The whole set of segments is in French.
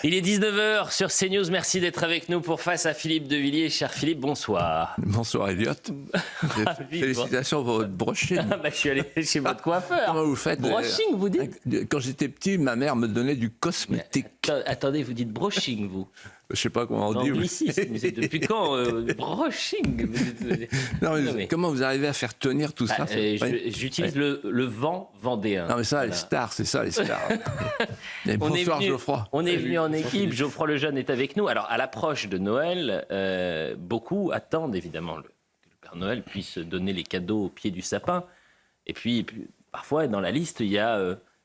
Il est 19h sur CNews. Merci d'être avec nous pour Face à Philippe de Villiers. Cher Philippe, bonsoir. Bonsoir Elliot. Félicitations pour votre brushing. Je suis allé chez votre coiffeur. Comment vous faites Brushing, vous dites? Quand j'étais petit, ma mère me donnait du cosmétique. Attendez, vous dites brushing, vous? Je sais pas comment on dit. Anglicisme, vous êtes depuis quand brushing? Mais comment vous arrivez à faire tenir tout ça? J'utilise le vent vendéen. Non mais ça, voilà. Les stars, c'est ça les stars. Bonsoir Geoffroy. On est venu en équipe, Geoffroy Lejeune est avec nous. Alors à l'approche de Noël, beaucoup attendent évidemment que le Père Noël puisse donner les cadeaux au pied du sapin. Et puis parfois dans la liste, il y a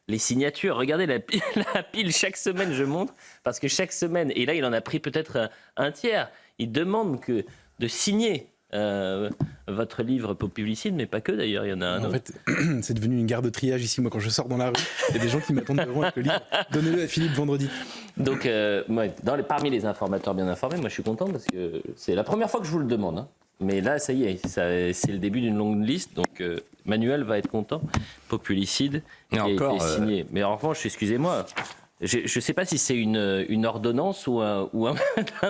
les signatures. Regardez la pile, chaque semaine je montre, parce que chaque semaine, et là il en a pris peut-être un tiers, il demande de signer votre livre Populicide, mais pas que d'ailleurs, il y en a un autre. En fait, c'est devenu une gare de triage ici. Moi, quand je sors dans la rue, il y a des gens qui m'attendent devant avec le livre. Donnez-le à Philippe vendredi. Donc, parmi les informateurs bien informés, moi je suis content parce que c'est la première fois que je vous le demande. Hein. Mais là, ça y est, c'est le début d'une longue liste. Donc, Manuel va être content. Populicide est signé. Mais en revanche, excusez-moi, je ne sais pas si c'est une ordonnance ou un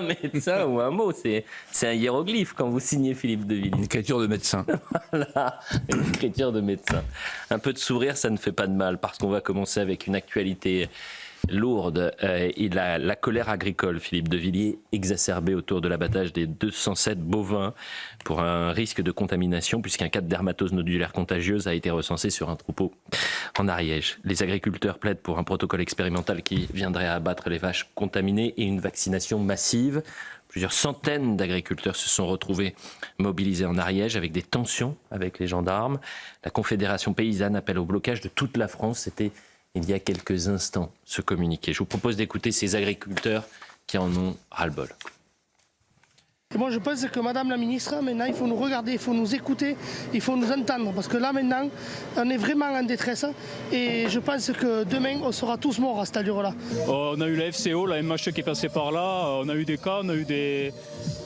médecin ou un mot. C'est un hiéroglyphe quand vous signez Philippe de Villiers. Une écriture de médecin. Voilà, une écriture de médecin. Un peu de sourire, ça ne fait pas de mal, parce qu'on va commencer avec une actualité lourde. Et la colère agricole, Philippe de Villiers, exacerbée autour de l'abattage des 207 bovins pour un risque de contamination, puisqu'un cas de dermatose nodulaire contagieuse a été recensé sur un troupeau en Ariège. Les agriculteurs plaident pour un protocole expérimental qui viendrait à abattre les vaches contaminées et une vaccination massive. Plusieurs centaines d'agriculteurs se sont retrouvés mobilisés en Ariège avec des tensions avec les gendarmes. La Confédération paysanne appelle au blocage de toute la France. C'était il y a quelques instants, ce communiqué. Je vous propose d'écouter ces agriculteurs qui en ont ras-le-bol. Et moi je pense que Madame la Ministre, maintenant il faut nous regarder, il faut nous écouter, il faut nous entendre. Parce que là maintenant, on est vraiment en détresse. Et je pense que demain, on sera tous morts à cette allure-là. On a eu la FCO, la MH qui est passée par là. On a eu des cas, on a eu des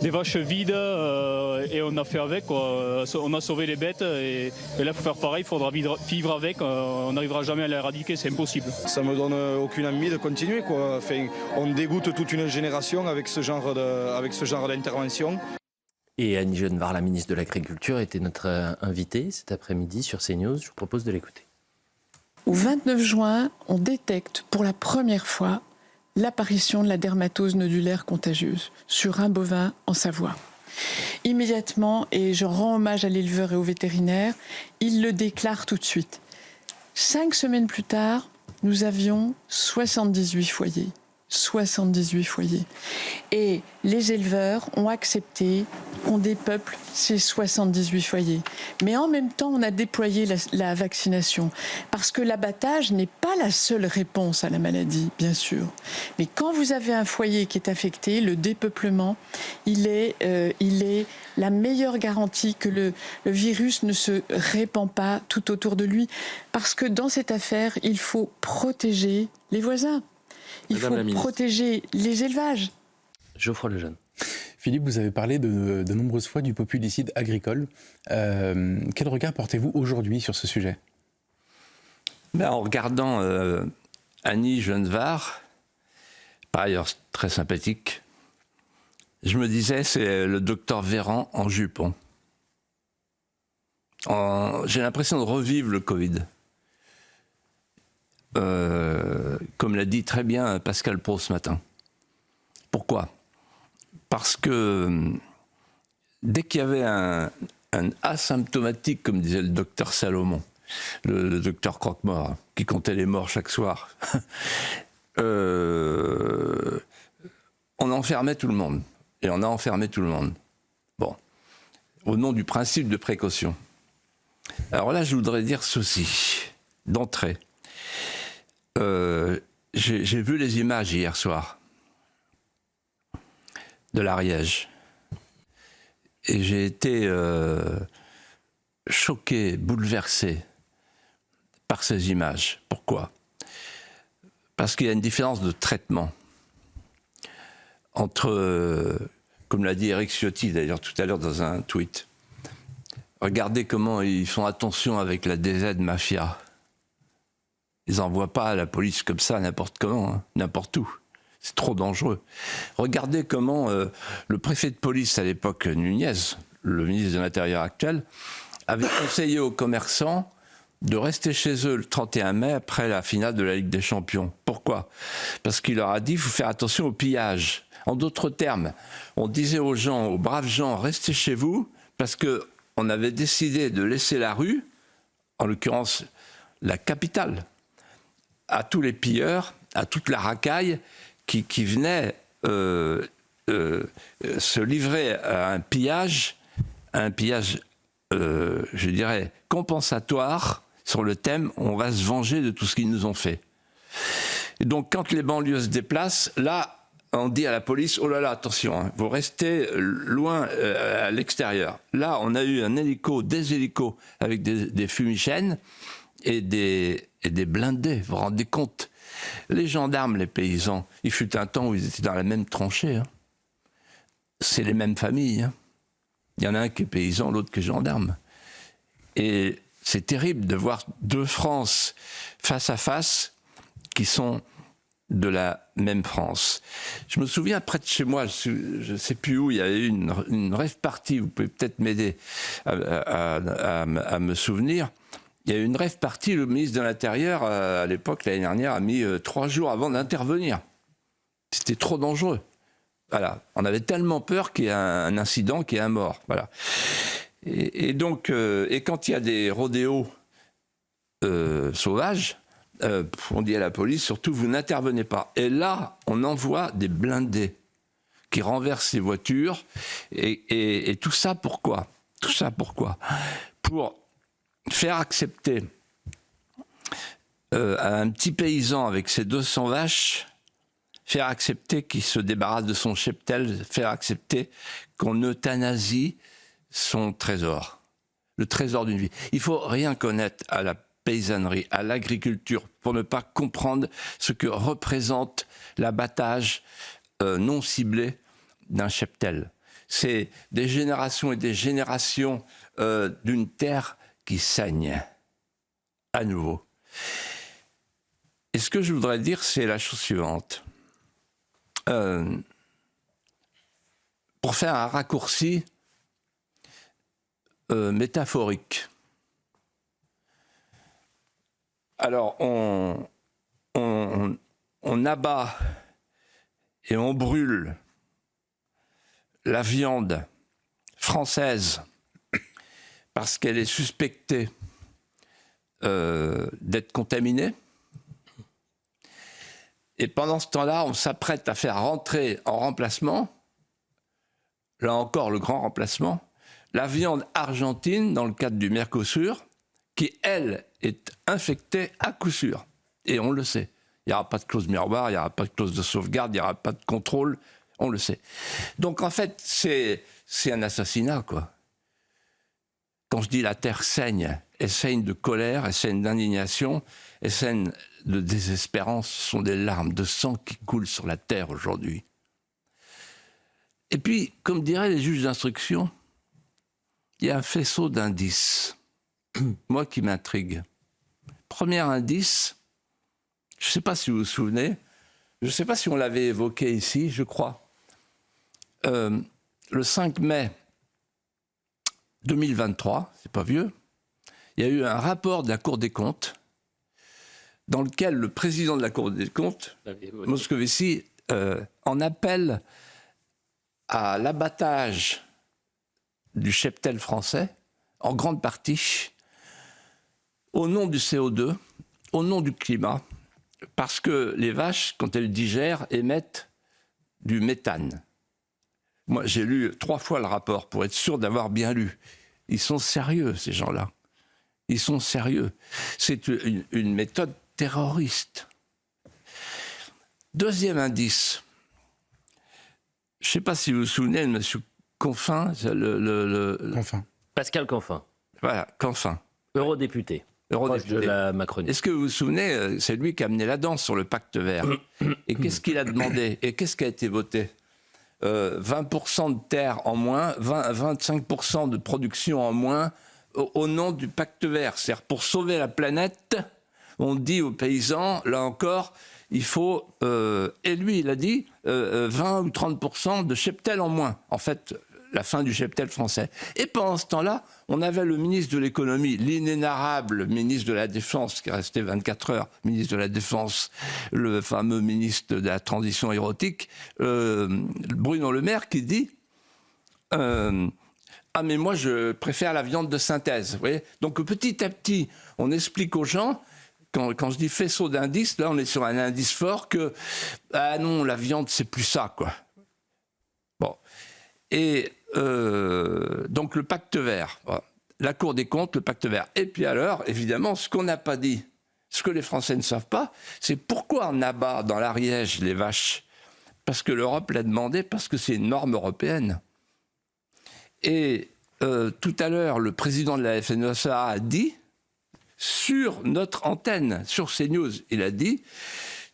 vaches vides et on a fait avec. Quoi. On a sauvé les bêtes et là il faut faire pareil, il faudra vivre avec. On n'arrivera jamais à l'éradiquer, c'est impossible. Ça me donne aucune envie de continuer. Quoi. Enfin, on dégoûte toute une génération avec ce genre d'intervention. Et Annie Genevard, la ministre de l'Agriculture, était notre invitée cet après-midi sur CNews. Je vous propose de l'écouter. Au 29 juin, on détecte pour la première fois l'apparition de la dermatose nodulaire contagieuse sur un bovin en Savoie. Immédiatement, et je rends hommage à l'éleveur et au vétérinaire, il le déclare tout de suite. 5 semaines plus tard, nous avions 78 foyers. 78 foyers. Et les éleveurs ont accepté qu'on dépeuple ces 78 foyers. Mais en même temps, on a déployé la vaccination. Parce que l'abattage n'est pas la seule réponse à la maladie, bien sûr. Mais quand vous avez un foyer qui est affecté, le dépeuplement, il est la meilleure garantie que le virus ne se répand pas tout autour de lui. Parce que dans cette affaire, il faut protéger les voisins. Il faut protéger les élevages. Geoffroy Lejeune. Philippe, vous avez parlé de nombreuses fois du populicide agricole. Quel regard portez-vous aujourd'hui sur ce sujet ? En regardant Annie Genevard, par ailleurs très sympathique, je me disais c'est le docteur Véran en jupon. J'ai l'impression de revivre le Covid. Comme l'a dit très bien Pascal Praud ce matin. Pourquoi ? Parce que dès qu'il y avait un asymptomatique, comme disait le docteur Salomon, le docteur Croque-Mort, qui comptait les morts chaque soir, on enfermait tout le monde. Et on a enfermé tout le monde. Bon. Au nom du principe de précaution. Alors là, je voudrais dire ceci, d'entrée. J'ai vu les images hier soir de l'Ariège et j'ai été choqué, bouleversé par ces images. Pourquoi ? Parce qu'il y a une différence de traitement entre, comme l'a dit Éric Ciotti d'ailleurs tout à l'heure dans un tweet, regardez comment ils font attention avec la DZ Mafia. Ils n'envoient pas la police comme ça, n'importe comment, hein, n'importe où. C'est trop dangereux. Regardez comment le préfet de police à l'époque, Nunez, le ministre de l'Intérieur actuel, avait conseillé aux commerçants de rester chez eux le 31 mai après la finale de la Ligue des Champions. Pourquoi ? Parce qu'il leur a dit qu'il faut faire attention au pillage. En d'autres termes, on disait aux gens, aux braves gens, restez chez vous, parce qu'on avait décidé de laisser la rue, en l'occurrence la capitale, à tous les pilleurs, à toute la racaille qui venait se livrer à un pillage, je dirais, compensatoire sur le thème « on va se venger de tout ce qu'ils nous ont fait ». Et donc quand les banlieues se déplacent, là, on dit à la police « oh là là, attention, hein, vous restez loin à l'extérieur ». Là, on a eu des hélicos avec des fumigènes et des blindés, vous vous rendez compte ? Les gendarmes, les paysans, il fut un temps où ils étaient dans la même tranchée. Hein. C'est les mêmes familles. Hein. Il y en a un qui est paysan, l'autre qui est gendarme. Et c'est terrible de voir deux France face à face qui sont de la même France. Je me souviens, près de chez moi, je ne sais plus où, il y avait eu une rave party, vous pouvez peut-être m'aider à me souvenir. Il y a eu une rave party, le ministre de l'Intérieur, à l'époque, l'année dernière, a mis 3 jours avant d'intervenir. C'était trop dangereux. Voilà. On avait tellement peur qu'il y ait un incident, qu'il y ait un mort. Voilà. Et donc, quand il y a des rodéos sauvages, on dit à la police, surtout, vous n'intervenez pas. Et là, on envoie des blindés qui renversent les voitures. Et tout ça, pourquoi ? Tout ça, pourquoi ? Pour faire accepter à un petit paysan avec ses 200 vaches, faire accepter qu'il se débarrasse de son cheptel, faire accepter qu'on euthanasie son trésor, le trésor d'une vie. Il faut rien connaître à la paysannerie, à l'agriculture, pour ne pas comprendre ce que représente l'abattage non ciblé d'un cheptel. C'est des générations et des générations d'une terre qui saigne à nouveau. Et ce que je voudrais dire, c'est la chose suivante. Pour faire un raccourci métaphorique. Alors, on abat et on brûle la viande française parce qu'elle est suspectée d'être contaminée. Et pendant ce temps-là, on s'apprête à faire rentrer en remplacement, là encore le grand remplacement, la viande argentine dans le cadre du Mercosur, qui, elle, est infectée à coup sûr. Et on le sait. Il n'y aura pas de clause miroir, il n'y aura pas de clause de sauvegarde, il n'y aura pas de contrôle, on le sait. Donc en fait, c'est un assassinat, quoi. Quand je dis la terre saigne, elle saigne de colère, elle saigne d'indignation, elle saigne de désespérance. Ce sont des larmes de sang qui coulent sur la terre aujourd'hui. Et puis, comme diraient les juges d'instruction, il y a un faisceau d'indices, moi qui m'intrigue. Premier indice, je ne sais pas si vous vous souvenez, je ne sais pas si on l'avait évoqué ici, je crois. Le 5 mai 2023, c'est pas vieux, il y a eu un rapport de la Cour des comptes dans lequel le président de la Cour des comptes, Moscovici, en appelle à l'abattage du cheptel français, en grande partie, au nom du CO2, au nom du climat, parce que les vaches, quand elles digèrent, émettent du méthane. Moi, j'ai lu 3 fois le rapport pour être sûr d'avoir bien lu. Ils sont sérieux, ces gens-là. Ils sont sérieux. C'est une méthode terroriste. Deuxième indice. Je ne sais pas si vous vous souvenez de M. Canfin. Enfin. Pascal Canfin. Voilà, Canfin. Eurodéputé. Proche de la Macronie. Est-ce que vous vous souvenez, c'est lui qui a amené la danse sur le pacte vert. Et qu'est-ce qu'il a demandé ? Et qu'est-ce qui a été voté ? 20% de terre en moins, 25% de production en moins au nom du pacte vert. C'est-à-dire pour sauver la planète, on dit aux paysans, là encore, il faut, et lui il a dit, 20 ou 30% de cheptel en moins. En fait, la fin du cheptel français. Et pendant ce temps-là, on avait le ministre de l'économie, l'inénarrable ministre de la Défense, qui est resté 24 heures, ministre de la Défense, le fameux ministre de la Transition érotique, Bruno Le Maire, qui dit ah mais moi je préfère la viande de synthèse. Vous voyez, donc petit à petit, on explique aux gens, quand je dis faisceau d'indices, là on est sur un indice fort que ah non, la viande c'est plus ça, quoi. Bon. Et donc le pacte vert, voilà. La Cour des comptes, le pacte vert. Et puis alors, évidemment, ce qu'on n'a pas dit, ce que les Français ne savent pas, c'est pourquoi on abat dans l'Ariège les vaches. Parce que l'Europe l'a demandé, parce que c'est une norme européenne. Et tout à l'heure, le président de la FNSEA a dit, sur notre antenne, sur CNews, il a dit,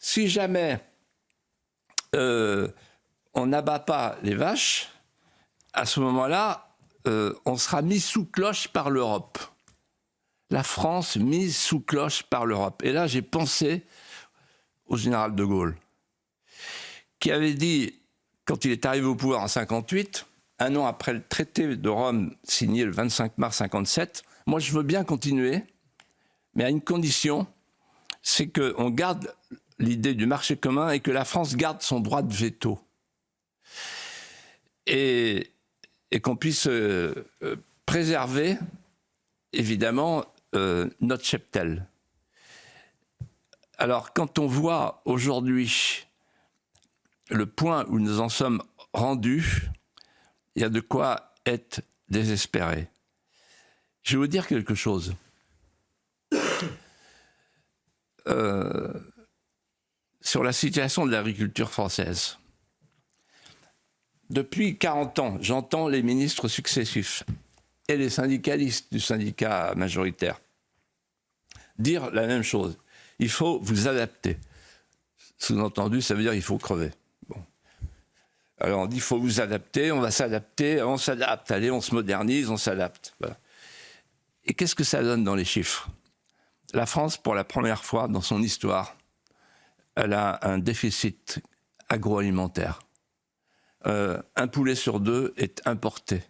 si jamais on n'abat pas les vaches, à ce moment-là, on sera mis sous cloche par l'Europe. La France mise sous cloche par l'Europe. Et là, j'ai pensé au général de Gaulle, qui avait dit, quand il est arrivé au pouvoir en 1958, un an après le traité de Rome signé le 25 mars 1957, moi je veux bien continuer, mais à une condition, c'est qu'on garde l'idée du marché commun et que la France garde son droit de veto. Et qu'on puisse préserver, évidemment, notre cheptel. Alors, quand on voit aujourd'hui le point où nous en sommes rendus, il y a de quoi être désespéré. Je vais vous dire quelque chose. Sur la situation de l'agriculture française. Depuis 40 ans, j'entends les ministres successifs et les syndicalistes du syndicat majoritaire dire la même chose. Il faut vous adapter. Sous-entendu, ça veut dire qu'il faut crever. Bon. Alors on dit il faut vous adapter, on va s'adapter, on s'adapte, allez, on se modernise, on s'adapte. Voilà. Et qu'est-ce que ça donne dans les chiffres ? La France, pour la première fois dans son histoire, elle a un déficit agroalimentaire. Un poulet sur deux est importé.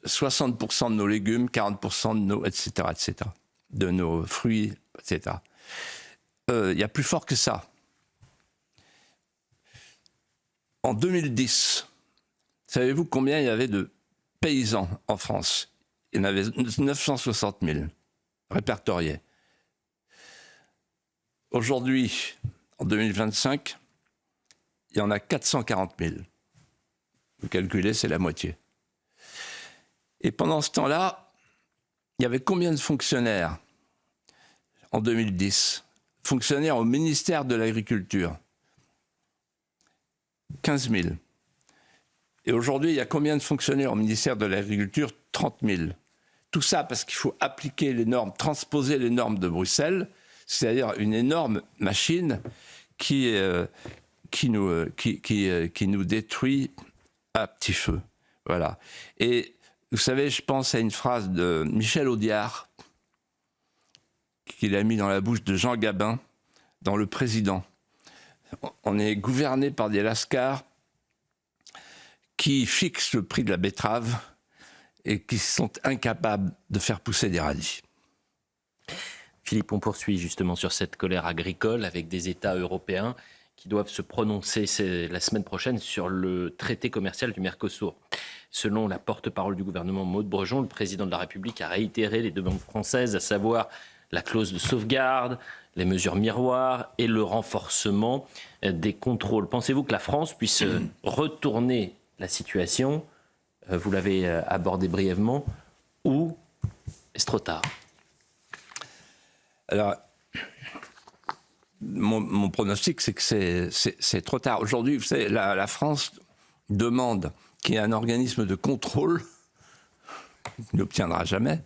60% de nos légumes, 40% de nos, etc., de nos fruits, etc. Il y a plus fort que ça. En 2010, savez-vous combien il y avait de paysans en France ? Il y en avait 960 000 répertoriés. Aujourd'hui, en 2025, il y en a 440 000. Vous calculez, c'est la moitié. Et pendant ce temps-là, il y avait combien de fonctionnaires en 2010 ? Fonctionnaires au ministère de l'Agriculture ? 15 000. Et aujourd'hui, il y a combien de fonctionnaires au ministère de l'Agriculture ? 30 000. Tout ça parce qu'il faut appliquer les normes, transposer les normes de Bruxelles, c'est-à-dire une énorme machine qui nous détruit à petit feu. Voilà. Et vous savez, je pense à une phrase de Michel Audiard qu'il a mis dans la bouche de Jean Gabin dans Le Président. On est gouverné par des lascars qui fixent le prix de la betterave et qui sont incapables de faire pousser des radis. Philippe, on poursuit justement sur cette colère agricole avec des États européens qui doivent se prononcer la semaine prochaine sur le traité commercial du Mercosur. Selon la porte-parole du gouvernement Maud Brejon, le président de la République a réitéré les demandes françaises, à savoir la clause de sauvegarde, les mesures miroirs et le renforcement des contrôles. Pensez-vous que la France puisse retourner la situation ? Vous l'avez abordé brièvement. Ou est-ce trop tard ? Alors, mon pronostic, c'est que c'est trop tard. Aujourd'hui, vous savez, la France demande qu'il y ait un organisme de contrôle, qui n'obtiendra jamais,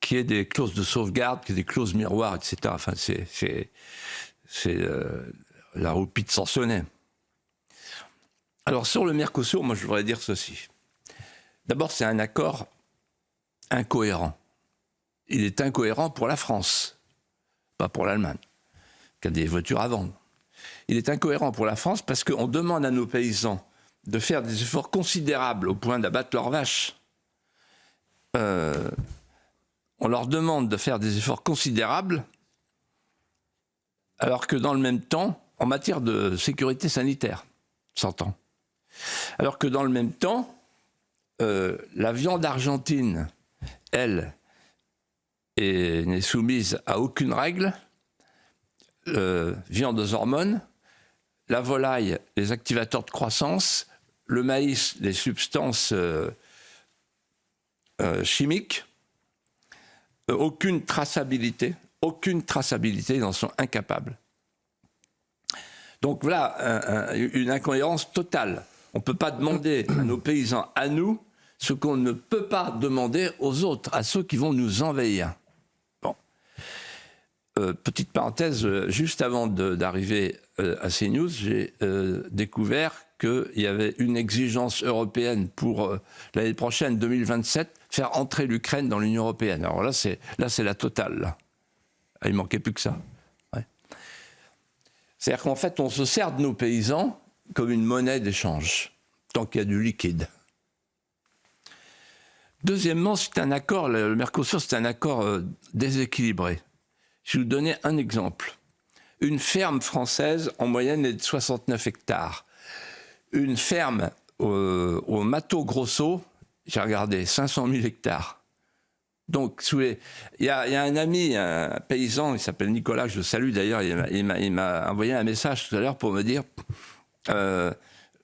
qu'il y ait des clauses de sauvegarde, qu'il y ait des clauses miroirs, etc. Enfin, c'est la roupie de Sansonnet. Alors, sur le Mercosur, moi, je voudrais dire ceci. D'abord, c'est un accord incohérent. Il est incohérent pour la France. pas pour l'Allemagne, qui a des voitures à vendre. Il est incohérent pour la France parce qu'on demande à nos paysans de faire des efforts considérables au point d'abattre leurs vaches. On leur demande de faire des efforts considérables alors que dans le même temps, en matière de sécurité sanitaire, s'entend. Alors que dans le même temps, la viande argentine, elle, n'est soumise à aucune règle. Viande aux hormones, la volaille, les activateurs de croissance, le maïs, les substances chimiques, aucune traçabilité, ils en sont incapables. Donc voilà une incohérence totale. On ne peut pas demander à nos paysans, à nous, ce qu'on ne peut pas demander aux autres, à ceux qui vont nous envahir. Bon. Petite parenthèse, juste avant d'arriver à CNews, j'ai découvert qu'il y avait une exigence européenne pour l'année prochaine, 2027, faire entrer l'Ukraine dans l'Union européenne. Alors là, c'est la totale. Là. Il ne manquait plus que ça. Ouais. C'est-à-dire qu'en fait, on se sert de nos paysans comme une monnaie d'échange, tant qu'il y a du liquide. Deuxièmement, c'est un accord, le Mercosur, c'est un accord déséquilibré. Je vais vous donner un exemple. Une ferme française, en moyenne, est de 69 hectares. Une ferme au Mato Grosso, j'ai regardé, 500 000 hectares. Donc, il y a un ami, un paysan, il s'appelle Nicolas, je le salue d'ailleurs, il m'a envoyé un message tout à l'heure pour me dire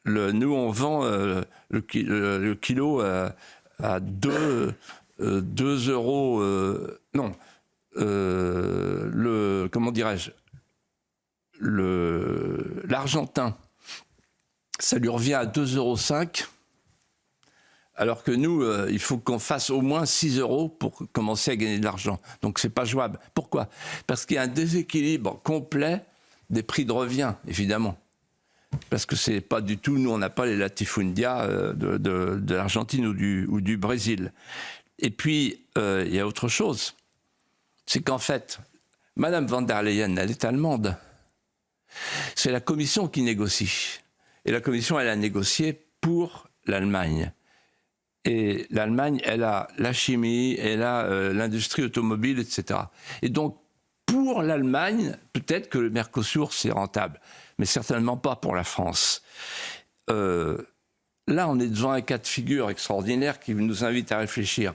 nous, on vend le kilo à 2 euros. Comment dirais-je, l'argentin, ça lui revient à 2,5 euros, alors que nous, il faut qu'on fasse au moins 6 euros pour commencer à gagner de l'argent. Donc c'est pas jouable. Pourquoi ? Parce qu'il y a un déséquilibre complet des prix de revient, évidemment. Parce que c'est pas du tout, nous on n'a pas les latifundia de l'Argentine ou du Brésil. Et puis, il y a autre chose. C'est qu'en fait, Madame von der Leyen, elle est allemande. C'est la Commission qui négocie. Et la Commission, elle a négocié pour l'Allemagne. Et l'Allemagne, elle a la chimie, elle a l'industrie automobile, etc. Et donc, pour l'Allemagne, peut-être que le Mercosur, c'est rentable. Mais certainement pas pour la France. Là, on est devant un cas de figure extraordinaire qui nous invite à réfléchir.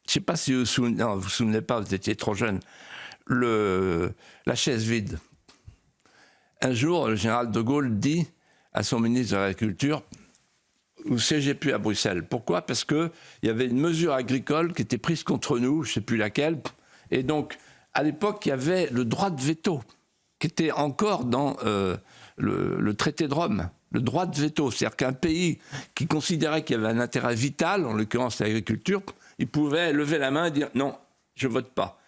Je ne sais pas si vous vous souvenez pas, vous étiez trop jeune. La chaise vide. Un jour, le général de Gaulle dit à son ministre de l'Agriculture: vous ne siégez plus à Bruxelles. Pourquoi ? Parce qu'il y avait une mesure agricole qui était prise contre nous, je ne sais plus laquelle. Et donc, à l'époque, il y avait le droit de veto, qui était encore dans le traité de Rome. Le droit de veto, c'est-à-dire qu'un pays qui considérait qu'il y avait un intérêt vital, en l'occurrence l'agriculture, il pouvait lever la main et dire non, je ne vote pas.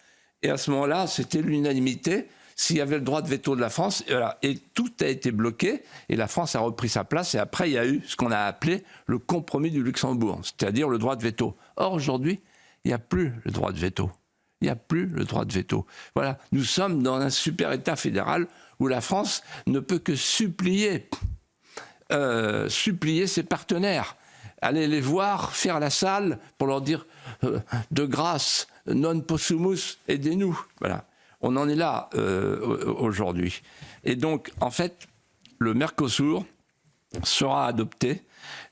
Et à ce moment-là, c'était l'unanimité. S'il y avait le droit de veto de la France, et tout a été bloqué, et la France a repris sa place, et après il y a eu ce qu'on a appelé le compromis du Luxembourg, c'est-à-dire le droit de veto. Or aujourd'hui, il n'y a plus le droit de veto. Il n'y a plus le droit de veto. Voilà, nous sommes dans un super État fédéral où la France ne peut que supplier ses partenaires, aller les voir, faire la salle pour leur dire de grâce, non possumus, aidez-nous. Voilà. On en est là aujourd'hui. Et donc, en fait, le Mercosur sera adopté.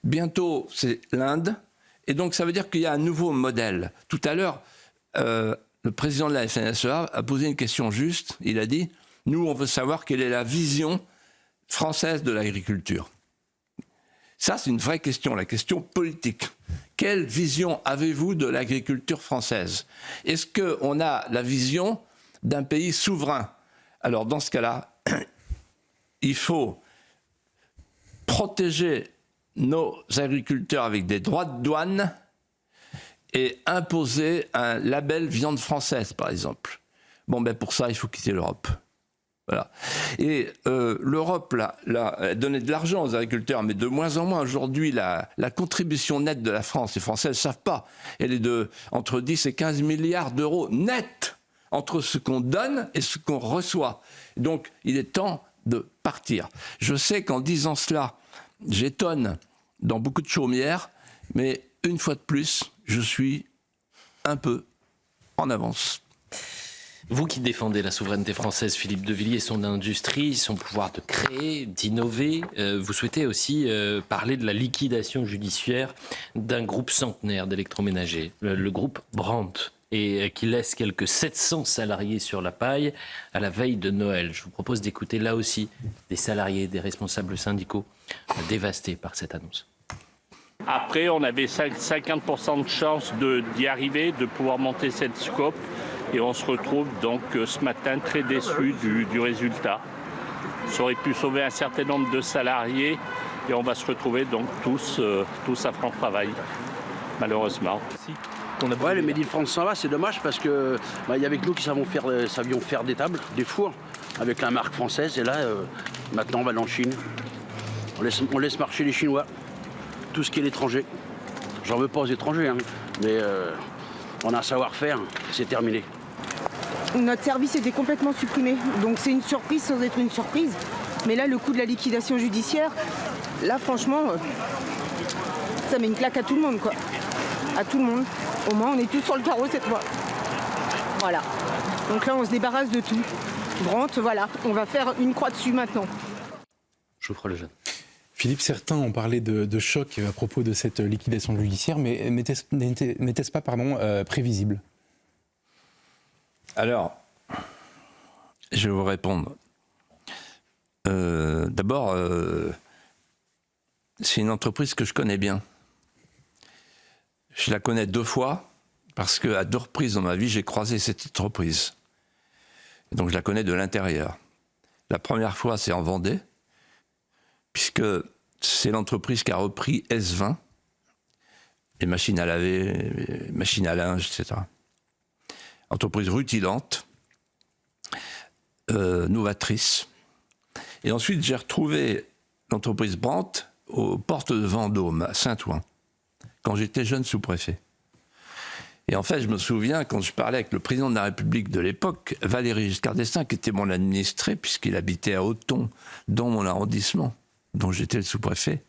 Bientôt, c'est l'Inde. Et donc, ça veut dire qu'il y a un nouveau modèle. Tout à l'heure, le président de la FNSEA a posé une question juste. Il a dit, nous, on veut savoir quelle est la vision française de l'agriculture. Ça, c'est une vraie question, la question politique. Quelle vision avez-vous de l'agriculture française ? Est-ce qu'on a la vision d'un pays souverain? Alors, dans ce cas-là, il faut protéger nos agriculteurs avec des droits de douane et imposer un label viande française, par exemple. Bon, ben pour ça, il faut quitter l'Europe. Voilà. Et l'Europe, là, donnait de l'argent aux agriculteurs, mais de moins en moins. Aujourd'hui, la contribution nette de la France, les Français ne le savent pas, elle est de entre 10 et 15 milliards d'euros net entre ce qu'on donne et ce qu'on reçoit. Donc, il est temps de partir. Je sais qu'en disant cela, j'étonne dans beaucoup de chaumières, mais une fois de plus, je suis un peu en avance. Vous qui défendez la souveraineté française, Philippe de Villiers, son industrie, son pouvoir de créer, d'innover, vous souhaitez aussi parler de la liquidation judiciaire d'un groupe centenaire d'électroménagers, le groupe Brandt, et qui laisse quelques 700 salariés sur la paille à la veille de Noël. Je vous propose d'écouter là aussi des salariés, des responsables syndicaux dévastés par cette annonce. Après, on avait 50% de chance d'y arriver, de pouvoir monter cette scope. Et on se retrouve donc ce matin très déçus du résultat. Ça aurait pu sauver un certain nombre de salariés et on va se retrouver donc tous à franc travail, malheureusement. Ouais, le Made in France s'en va, c'est dommage parce que y avait que nous qui savions faire des tables, des fours avec la marque française et là maintenant on va aller en Chine. On laisse marcher les Chinois, tout ce qui est l'étranger. J'en veux pas aux étrangers, hein, mais on a un savoir-faire, c'est terminé. Notre service était complètement supprimé, donc c'est une surprise sans être une surprise. Mais là, le coup de la liquidation judiciaire, là franchement, ça met une claque à tout le monde, quoi. À tout le monde. Au moins, on est tous sur le carreau cette fois. Voilà. Donc là, on se débarrasse de tout. Brandt, voilà, on va faire une croix dessus maintenant. Geoffroy Lejeune. Philippe, certains ont parlé de choc à propos de cette liquidation judiciaire, mais n'était-ce pas prévisible ? Alors, je vais vous répondre. D'abord, c'est une entreprise que je connais bien. Je la connais 2 fois, parce qu'à 2 reprises dans ma vie, j'ai croisé cette entreprise. Donc je la connais de l'intérieur. La première fois, c'est en Vendée, puisque c'est l'entreprise qui a repris S20, les machines à laver, les machines à linge, etc. Entreprise rutilante, novatrice. Et ensuite, j'ai retrouvé l'entreprise Brandt aux portes de Vendôme, à Saint-Ouen, quand j'étais jeune sous-préfet. Et en fait, je me souviens, quand je parlais avec le président de la République de l'époque, Valéry Giscard d'Estaing, qui était mon administré, puisqu'il habitait à Auton, dans mon arrondissement, dont j'étais le sous-préfet,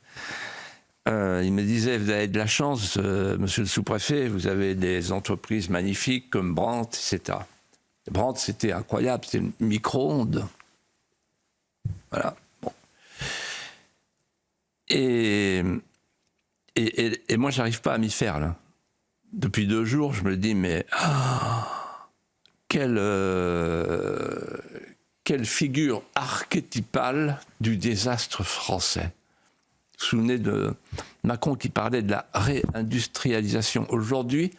il me disait, vous avez de la chance, monsieur le sous-préfet, vous avez des entreprises magnifiques comme Brandt, etc. Brandt, c'était incroyable, c'était une micro-ondes. Voilà. Bon. Et moi, j'arrive pas à m'y faire, là. Depuis 2 jours, je me dis, mais quelle figure archétypale du désastre français. Vous vous souvenez de Macron qui parlait de la réindustrialisation. Aujourd'hui,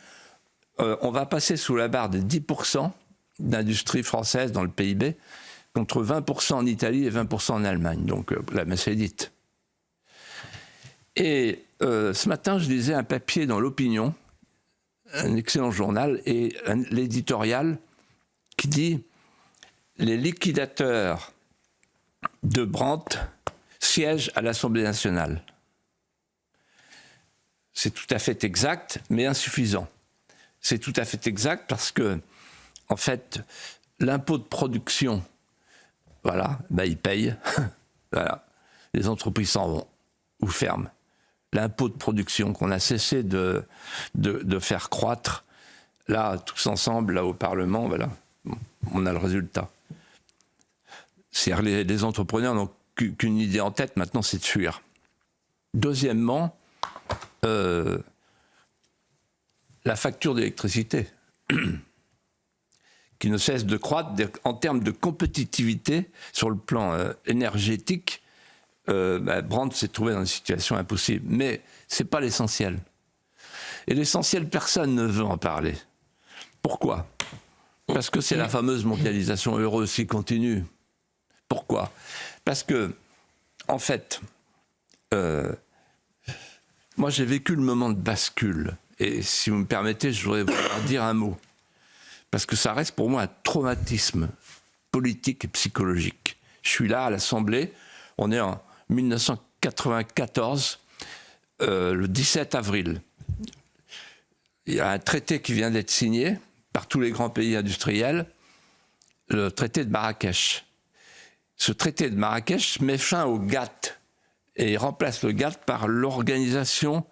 on va passer sous la barre des 10% d'industrie française dans le PIB, contre 20% en Italie et 20% en Allemagne. Donc la messe est dite. Et ce matin, je lisais un papier dans l'Opinion, un excellent journal, et l'éditorial qui dit « Les liquidateurs de Brandt siègent à l'Assemblée nationale ». C'est tout à fait exact, mais insuffisant. C'est tout à fait exact parce que, en fait, l'impôt de production, voilà, il paye. Voilà. Les entreprises s'en vont ou ferment. L'impôt de production qu'on a cessé de faire croître, là, tous ensemble, là, au Parlement, voilà, on a le résultat. C'est-à-dire les entrepreneurs n'ont qu'une idée en tête, maintenant, c'est de fuir. Deuxièmement, la facture d'électricité, qui ne cesse de croître en termes de compétitivité sur le plan énergétique. Brandt s'est trouvé dans une situation impossible. Mais ce n'est pas l'essentiel. Et l'essentiel, personne ne veut en parler. Pourquoi ? Parce que c'est la fameuse mondialisation heureuse qui continue. Pourquoi ? Parce que, en fait, moi j'ai vécu le moment de bascule. Et si vous me permettez, je voudrais vous dire un mot. Parce que ça reste pour moi un traumatisme politique et psychologique. Je suis là à l'Assemblée, on est en 1994, le 17 avril. Il y a un traité qui vient d'être signé par tous les grands pays industriels le traité de Marrakech. Ce traité de Marrakech met fin au GATT et remplace le GATT par l'Organisation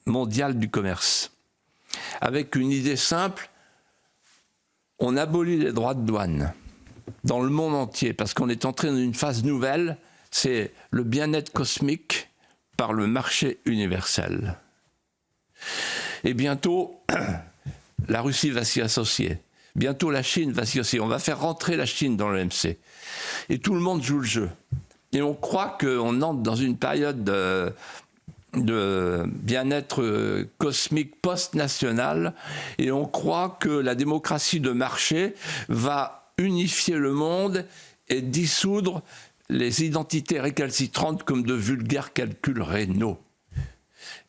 mondiale du commerce. Avec une idée simple, on abolit les droits de douane dans le monde entier, parce qu'on est entré dans une phase nouvelle, c'est le bien-être cosmique par le marché universel. Et bientôt, la Russie va s'y associer. Bientôt, la Chine va s'y associer. On va faire rentrer la Chine dans l'OMC. Et tout le monde joue le jeu. Et on croit qu'on entre dans une période de bien-être cosmique post-national, et on croit que la démocratie de marché va unifier le monde et dissoudre les identités récalcitrantes comme de vulgaires calculs rénaux.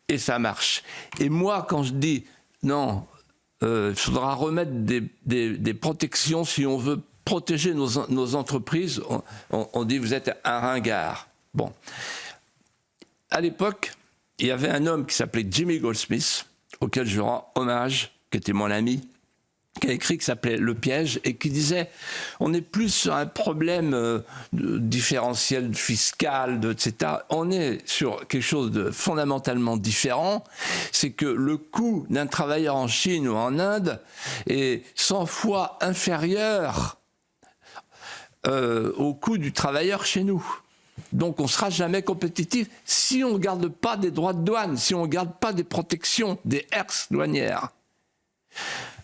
Et ça marche. Et moi, quand je dis non, il faudra remettre des protections si on veut protéger nos entreprises, on dit vous êtes un ringard. Bon. À l'époque, il y avait un homme qui s'appelait Jimmy Goldsmith, auquel je rends hommage, qui était mon ami, qui a écrit, qui s'appelait Le Piège, et qui disait on est plus sur un problème différentiel fiscal, etc. On est sur quelque chose de fondamentalement différent, c'est que le coût d'un travailleur en Chine ou en Inde est 100 fois inférieur au coût du travailleur chez nous. Donc on ne sera jamais compétitif si on ne garde pas des droits de douane, si on ne garde pas des protections, des herses douanières.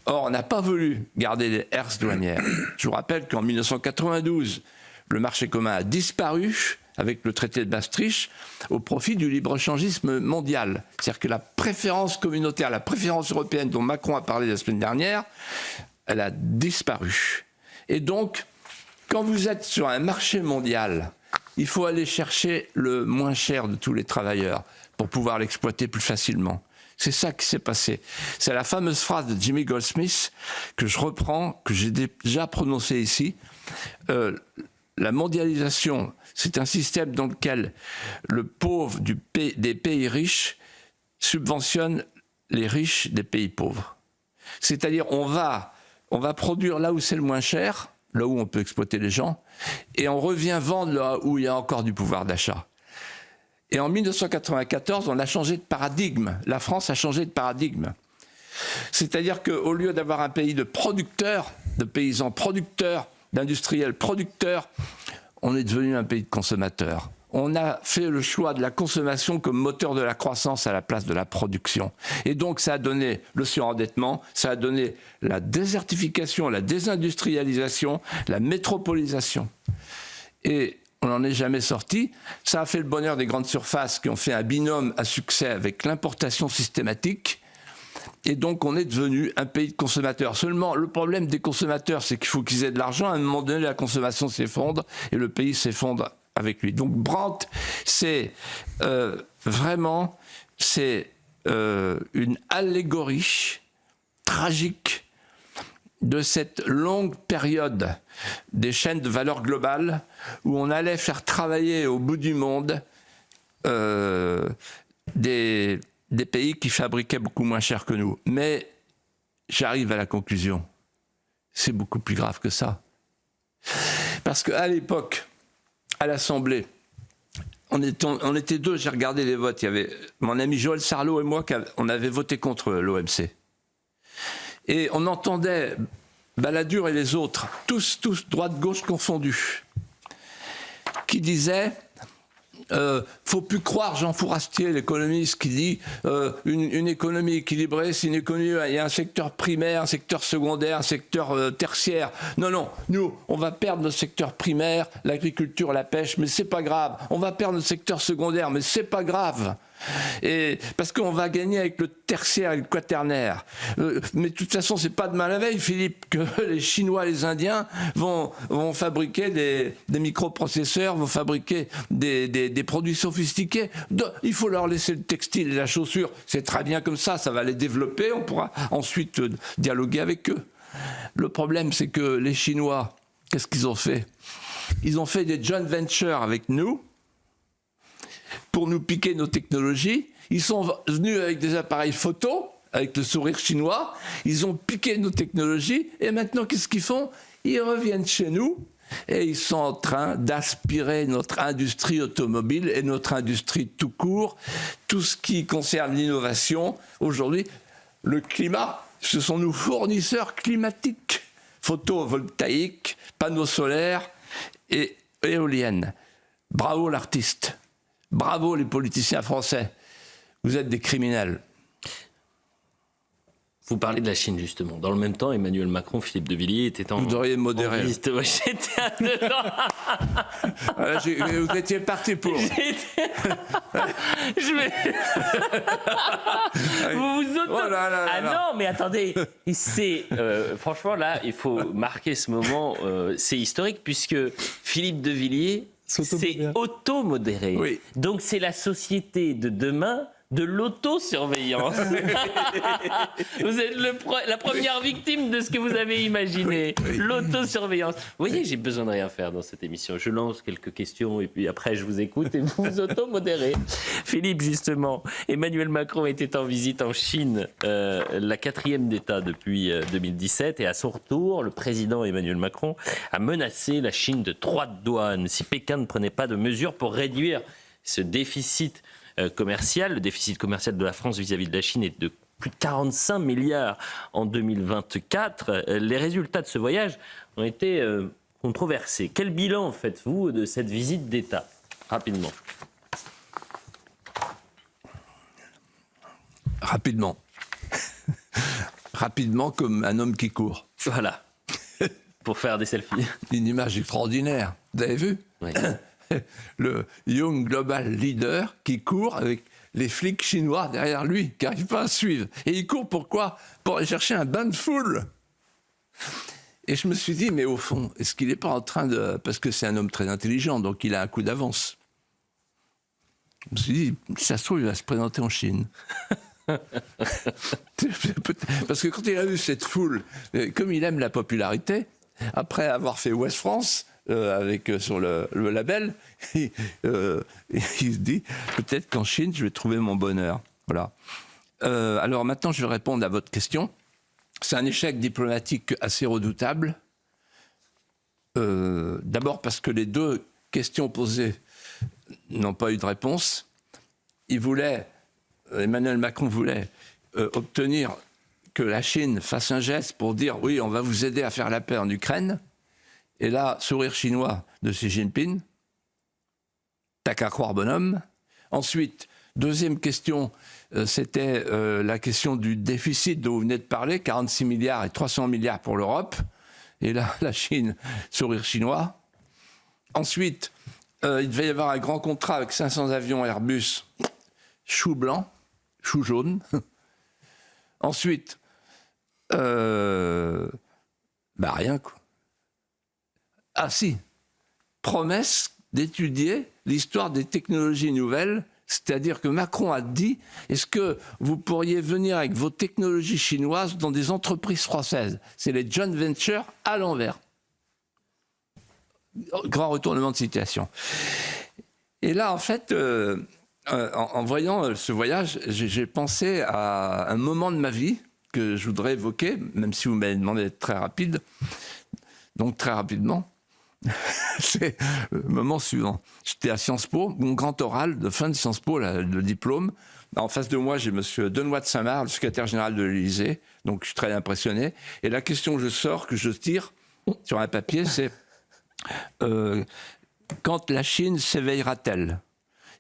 Or, on n'a pas voulu garder les herses douanières. Je vous rappelle qu'en 1992, le marché commun a disparu avec le traité de Maastricht au profit du libre-échangisme mondial. C'est-à-dire que la préférence communautaire, la préférence européenne dont Macron a parlé la semaine dernière, elle a disparu. Et donc, quand vous êtes sur un marché mondial, il faut aller chercher le moins cher de tous les travailleurs pour pouvoir l'exploiter plus facilement. C'est ça qui s'est passé. C'est la fameuse phrase de Jimmy Goldsmith que je reprends, que j'ai déjà prononcée ici. La mondialisation, c'est un système dans lequel le pauvre des pays riches subventionne les riches des pays pauvres. C'est-à-dire on va produire là où c'est le moins cher, là où on peut exploiter les gens, et on revient vendre là où il y a encore du pouvoir d'achat. Et en 1994, on a changé de paradigme. La France a changé de paradigme. C'est-à-dire qu'au lieu d'avoir un pays de producteurs, de paysans producteurs, d'industriels producteurs, on est devenu un pays de consommateurs. On a fait le choix de la consommation comme moteur de la croissance à la place de la production. Et donc ça a donné le surendettement, ça a donné la désertification, la désindustrialisation, la métropolisation. Et on n'en est jamais sorti. Ça a fait le bonheur des grandes surfaces qui ont fait un binôme à succès avec l'importation systématique. Et donc on est devenu un pays de consommateurs. Seulement, le problème des consommateurs, c'est qu'il faut qu'ils aient de l'argent. À un moment donné, la consommation s'effondre et le pays s'effondre avec lui. Donc Brandt, c'est vraiment une allégorie tragique de cette longue période des chaînes de valeur globale où on allait faire travailler au bout du monde des pays qui fabriquaient beaucoup moins cher que nous. Mais j'arrive à la conclusion, c'est beaucoup plus grave que ça. Parce qu'à l'époque, à l'Assemblée, on était deux, j'ai regardé les votes, il y avait mon ami Joël Sarlot et moi, on avait voté contre l'OMC. Et on entendait Balladur et les autres, tous droite-gauche confondus, qui disaient faut plus croire Jean Fourastier, l'économiste, qui dit une économie équilibrée, c'est une économie, il y a un secteur primaire, un secteur secondaire, un secteur tertiaire. Non, nous, on va perdre notre secteur primaire, l'agriculture, la pêche, mais c'est pas grave. On va perdre notre secteur secondaire, mais c'est pas grave. Et parce qu'on va gagner avec le tertiaire et le quaternaire. Mais de toute façon, c'est pas demain la veille, Philippe, que les Chinois, les Indiens vont fabriquer des microprocesseurs, vont fabriquer des produits sophistiqués. Il faut leur laisser le textile et la chaussure. C'est très bien comme ça, ça va les développer. On pourra ensuite dialoguer avec eux. Le problème, c'est que les Chinois, qu'est-ce qu'ils ont fait? Ils ont fait des joint ventures avec nous pour nous piquer nos technologies. Ils sont venus avec des appareils photo, avec le sourire chinois. Ils ont piqué nos technologies et maintenant, qu'est-ce qu'ils font? Ils reviennent chez nous et ils sont en train d'aspirer notre industrie automobile et notre industrie tout court, tout ce qui concerne l'innovation. Aujourd'hui, le climat, ce sont nos fournisseurs climatiques, photovoltaïques, panneaux solaires et éoliennes. Bravo l'artiste, bravo les politiciens français, vous êtes des criminels. Vous parlez de la Chine, justement. Dans le même temps, Emmanuel Macron, Philippe de Villiers était en... Vous devriez modérer. J'étais dedans. Voilà, vous étiez parti pour. Je vais... Vous vous auto... Oh là là là ah là. non, mais attendez. C'est, franchement, là, il faut marquer ce moment. C'est historique, puisque Philippe de Villiers s'est auto-modéré. Oui. Donc, c'est la société de demain de l'autosurveillance. Vous êtes la première victime de ce que vous avez imaginé. Oui. L'autosurveillance. Vous voyez, j'ai besoin de rien faire dans cette émission. Je lance quelques questions et puis après je vous écoute et vous vous auto-modérez. Philippe, justement, Emmanuel Macron était en visite en Chine, la 4e d'État depuis 2017, et à son retour, le président Emmanuel Macron a menacé la Chine de droits de douane si Pékin ne prenait pas de mesures pour réduire ce déficit commercial. Le déficit commercial de la France vis-à-vis de la Chine est de plus de 45 milliards en 2024. Les résultats de ce voyage ont été controversés. Quel bilan faites-vous de cette visite d'État? Rapidement. Rapidement. Rapidement comme un homme qui court. Voilà. Pour faire des selfies. Une image extraordinaire. Vous avez vu? Oui. Le Young Global Leader qui court avec les flics chinois derrière lui, qui n'arrivent pas à suivre. Et il court pourquoi? Pour aller chercher un bain de foule. Et je me suis dit, mais au fond, est-ce qu'il n'est pas en train de... Parce que c'est un homme très intelligent, donc il a un coup d'avance. Je me suis dit, si ça se trouve, il va se présenter en Chine. Parce que quand il a vu cette foule, comme il aime la popularité, après avoir fait Ouest France, sur le label, il se dit peut-être qu'en Chine je vais trouver mon bonheur. Voilà. Alors maintenant je vais répondre à votre question. C'est un échec diplomatique assez redoutable. D'abord parce que les deux questions posées n'ont pas eu de réponse. Emmanuel Macron voulait obtenir que la Chine fasse un geste pour dire oui, on va vous aider à faire la paix en Ukraine. Et là, sourire chinois de Xi Jinping, t'as qu'à croire bonhomme. Ensuite, deuxième question, c'était la question du déficit dont vous venez de parler, 46 milliards et 300 milliards pour l'Europe. Et là, la Chine, sourire chinois. Ensuite, il devait y avoir un grand contrat avec 500 avions Airbus, chou blanc, chou jaune. Ensuite, rien quoi. Ah si, promesse d'étudier l'histoire des technologies nouvelles, c'est-à-dire que Macron a dit, est-ce que vous pourriez venir avec vos technologies chinoises dans des entreprises françaises? C'est les joint ventures à l'envers. Grand retournement de situation. Et là, en fait, en voyant ce voyage, j'ai pensé à un moment de ma vie que je voudrais évoquer, même si vous m'avez demandé d'être très rapide. Donc très rapidement, c'est le moment suivant. J'étais à Sciences Po, mon grand oral de fin de Sciences Po, le diplôme. En face de moi, j'ai M. Denoy de Saint-Marc, le secrétaire général de l'Élysée, donc je suis très impressionné. Et la question que je tire sur un papier, c'est quand la Chine s'éveillera-t-elle?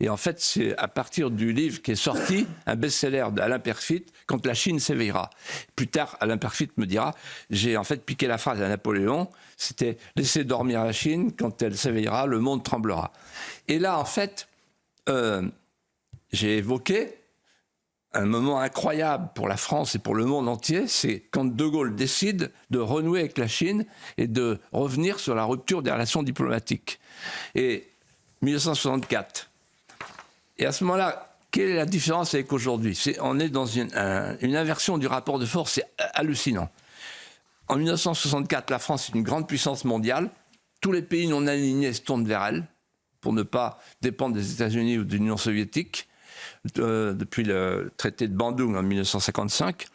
Et en fait, c'est à partir du livre qui est sorti, un best-seller d'Alain Perfit, Quand la Chine s'éveillera. Plus tard, Alain Perfit me dira, j'ai en fait piqué la phrase à Napoléon, c'était « Laissez dormir la Chine, quand elle s'éveillera, le monde tremblera ». Et là, en fait, j'ai évoqué un moment incroyable pour la France et pour le monde entier, c'est quand De Gaulle décide de renouer avec la Chine et de revenir sur la rupture des relations diplomatiques. Et 1964. Et à ce moment-là, quelle est la différence avec aujourd'hui? On est dans une inversion du rapport de force, c'est hallucinant. En 1964, la France est une grande puissance mondiale. Tous les pays non alignés se tournent vers elle pour ne pas dépendre des États-Unis ou de l'Union soviétique. depuis le traité de Bandung en 1955.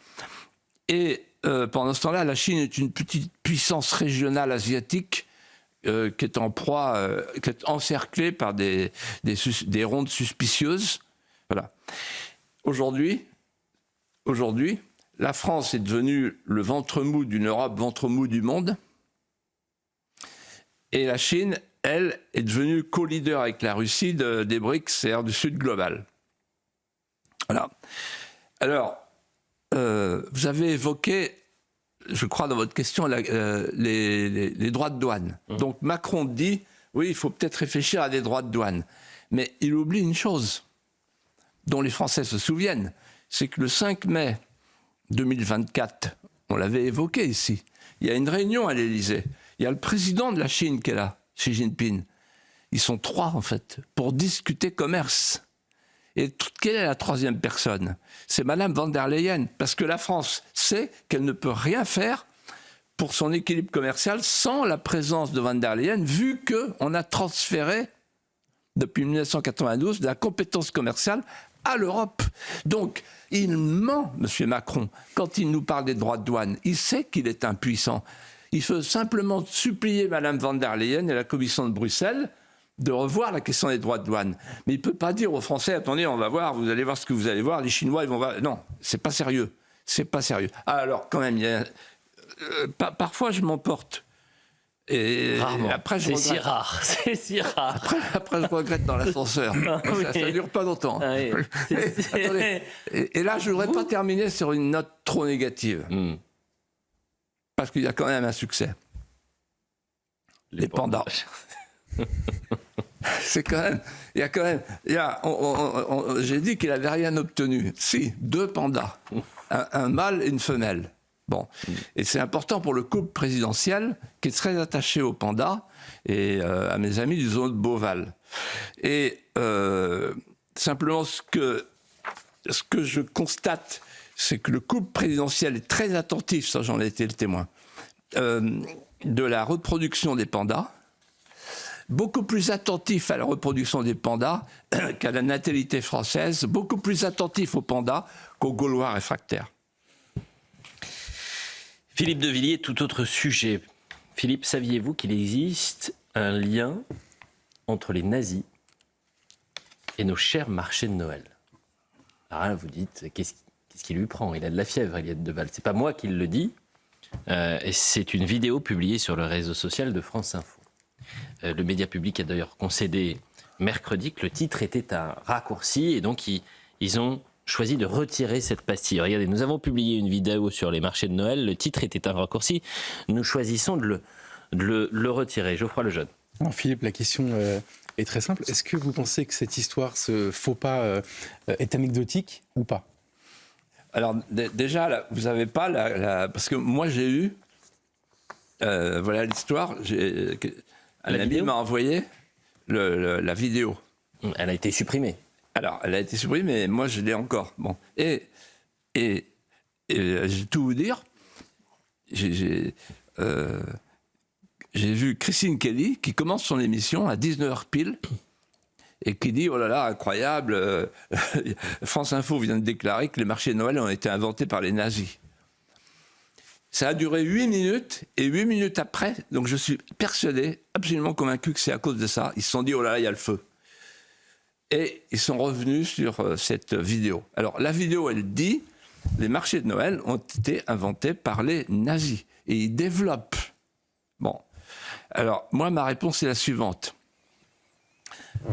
Et pendant ce temps-là, la Chine est une petite puissance régionale asiatique qui est en proie, qui est encerclée par des rondes suspicieuses. Voilà. Aujourd'hui, la France est devenue le ventre mou d'une Europe, ventre mou du monde. Et la Chine, elle, est devenue co-leader avec la Russie des BRICS, c'est-à-dire du Sud global. Voilà. Alors, vous avez évoqué, je crois, dans votre question, les droits de douane. Donc Macron dit, oui, il faut peut-être réfléchir à des droits de douane. Mais il oublie une chose dont les Français se souviennent, c'est que le 5 mai 2024, on l'avait évoqué ici, il y a une réunion à l'Élysée. Il y a le président de la Chine qui est là, Xi Jinping. Ils sont 3, en fait, pour discuter commerce. Et quelle est la troisième personne? C'est Madame von der Leyen. Parce que la France sait qu'elle ne peut rien faire pour son équilibre commercial sans la présence de von der Leyen, vu qu'on a transféré, depuis 1992, de la compétence commerciale à l'Europe. Donc, il ment, M. Macron, quand il nous parle des droits de douane. Il sait qu'il est impuissant. Il faut simplement supplier Mme von der Leyen et la Commission de Bruxelles de revoir la question des droits de douane. Mais il ne peut pas dire aux Français, attendez, on va voir, vous allez voir ce que vous allez voir, les Chinois, ils vont voir... Non, c'est pas sérieux. C'est pas sérieux. Ah, alors, quand même, il y a... parfois, je m'emporte. Et rarement. Après, c'est si rare, c'est si rare. Après, je regrette dans l'ascenseur. Oui. Ça ne dure pas longtemps. Ah oui. Attendez. Et là, je ne voudrais pas terminer sur une note trop négative. Parce qu'il y a quand même un succès. Les pandas. C'est quand même... Il y a quand même... j'ai dit qu'il n'avait rien obtenu. Si, 2 pandas. Un mâle et une femelle. Bon, et c'est important pour le couple présidentiel qui est très attaché aux pandas et à mes amis du zoo de Beauval. Et simplement, ce que je constate, c'est que le couple présidentiel est très attentif, ça j'en ai été le témoin, de la reproduction des pandas, beaucoup plus attentif à la reproduction des pandas qu'à la natalité française, beaucoup plus attentif aux pandas qu'aux Gaulois réfractaires. Philippe de Villiers, tout autre sujet. Philippe, saviez-vous qu'il existe un lien entre les nazis et nos chers marchés de Noël? Alors là, vous dites, qu'est-ce qui lui prend? Il a de la fièvre, Eliette Deval. C'est pas moi qui le dis. Et c'est une vidéo publiée sur le réseau social de France Info. Le média public a d'ailleurs concédé mercredi que le titre était un raccourci et donc ils ont choisi de retirer cette pastille. Regardez, nous avons publié une vidéo sur les marchés de Noël, le titre était un raccourci, nous choisissons de le retirer. Geoffroy Lejeune. Non, Philippe, la question est très simple. Est-ce que vous pensez que cette histoire, ce faux pas, est anecdotique ou pas? Alors déjà, là, vous n'avez pas parce que moi j'ai eu, voilà l'histoire, un ami m'a envoyé la vidéo. Elle a été supprimée. Alors, elle a été supprimée, mais moi, je l'ai encore. Bon. Et je vais tout vous dire, j'ai vu Christine Kelly qui commence son émission à 19h pile et qui dit, oh là là, incroyable, France Info vient de déclarer que les marchés de Noël ont été inventés par les nazis. Ça a duré 8 minutes, et 8 minutes après, donc je suis persuadé, absolument convaincu que c'est à cause de ça, ils se sont dit, oh là là, il y a le feu. Et ils sont revenus sur cette vidéo. Alors, la vidéo, elle dit, les marchés de Noël ont été inventés par les nazis. Et ils développent. Bon. Alors, moi, ma réponse est la suivante.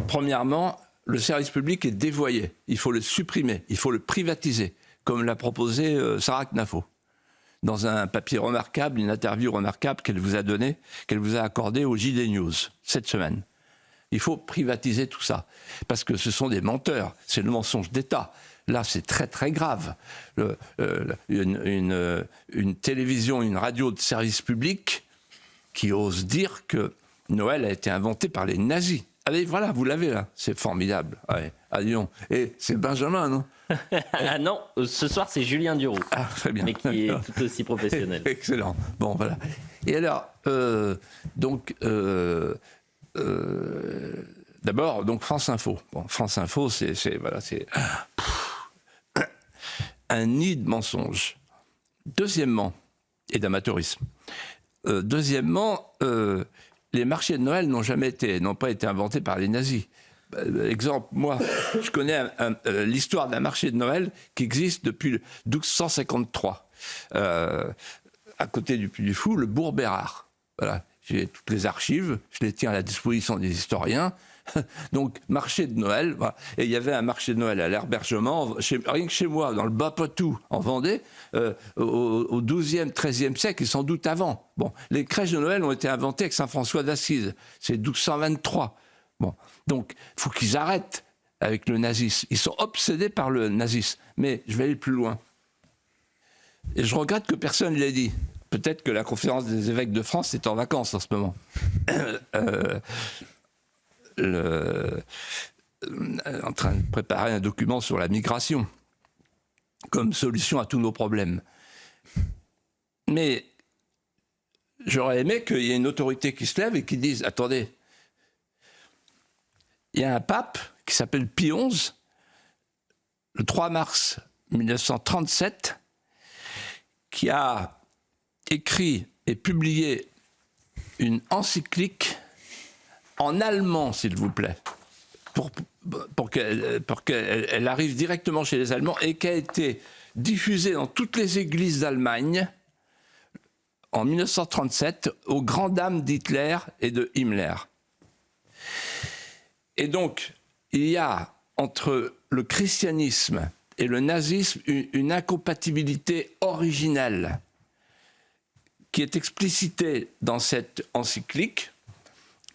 Premièrement, le service public est dévoyé. Il faut le supprimer. Il faut le privatiser, comme l'a proposé Sarah Knafo, dans un papier remarquable, une interview remarquable qu'elle vous a donnée, qu'elle vous a accordée au JD News cette semaine. Il faut privatiser tout ça, parce que ce sont des menteurs, c'est le mensonge d'État. Là, c'est très très grave. Une télévision, une radio de service public qui ose dire que Noël a été inventé par les nazis. Allez, voilà, vous l'avez là, c'est formidable. Ouais, à Lyon. Et c'est Benjamin, non? Ah non, ce soir c'est Julien Duroux. Ah, très bien. Mais qui est tout aussi professionnel. Excellent. Bon, voilà. Et alors, D'abord, donc France Info. Bon, France Info, c'est un nid de mensonges. Deuxièmement, et d'amateurisme. Deuxièmement, les marchés de Noël n'ont pas été inventés par les nazis. Exemple, moi, je connais l'histoire d'un marché de Noël qui existe depuis 1253. À côté du Puy du Fou, le Bourg Bérard. Voilà, j'ai toutes les archives, je les tiens à la disposition des historiens. Donc, marché de Noël, voilà. Et il y avait un marché de Noël à l'Herbergement, rien que chez moi, dans le Bas-Poitou, en Vendée, au XIIe, XIIIe siècle, et sans doute avant. Bon, les crèches de Noël ont été inventées avec Saint François d'Assise, c'est 1223. Bon, donc, il faut qu'ils arrêtent avec le nazisme. Ils sont obsédés par le nazisme. Mais je vais aller plus loin. Et je regrette que personne ne l'ait dit. Peut-être que la conférence des évêques de France est en vacances en ce moment. En train de préparer un document sur la migration comme solution à tous nos problèmes. Mais j'aurais aimé qu'il y ait une autorité qui se lève et qui dise « Attendez, il y a un pape qui s'appelle Pie XI, le 3 mars 1937, qui a écrit et publié une encyclique en allemand, s'il vous plaît, pour qu'elle arrive directement chez les Allemands et qui a été diffusée dans toutes les églises d'Allemagne en 1937 aux grandes dames d'Hitler et de Himmler. Et donc, il y a entre le christianisme et le nazisme une incompatibilité originelle qui est explicitée dans cette encyclique,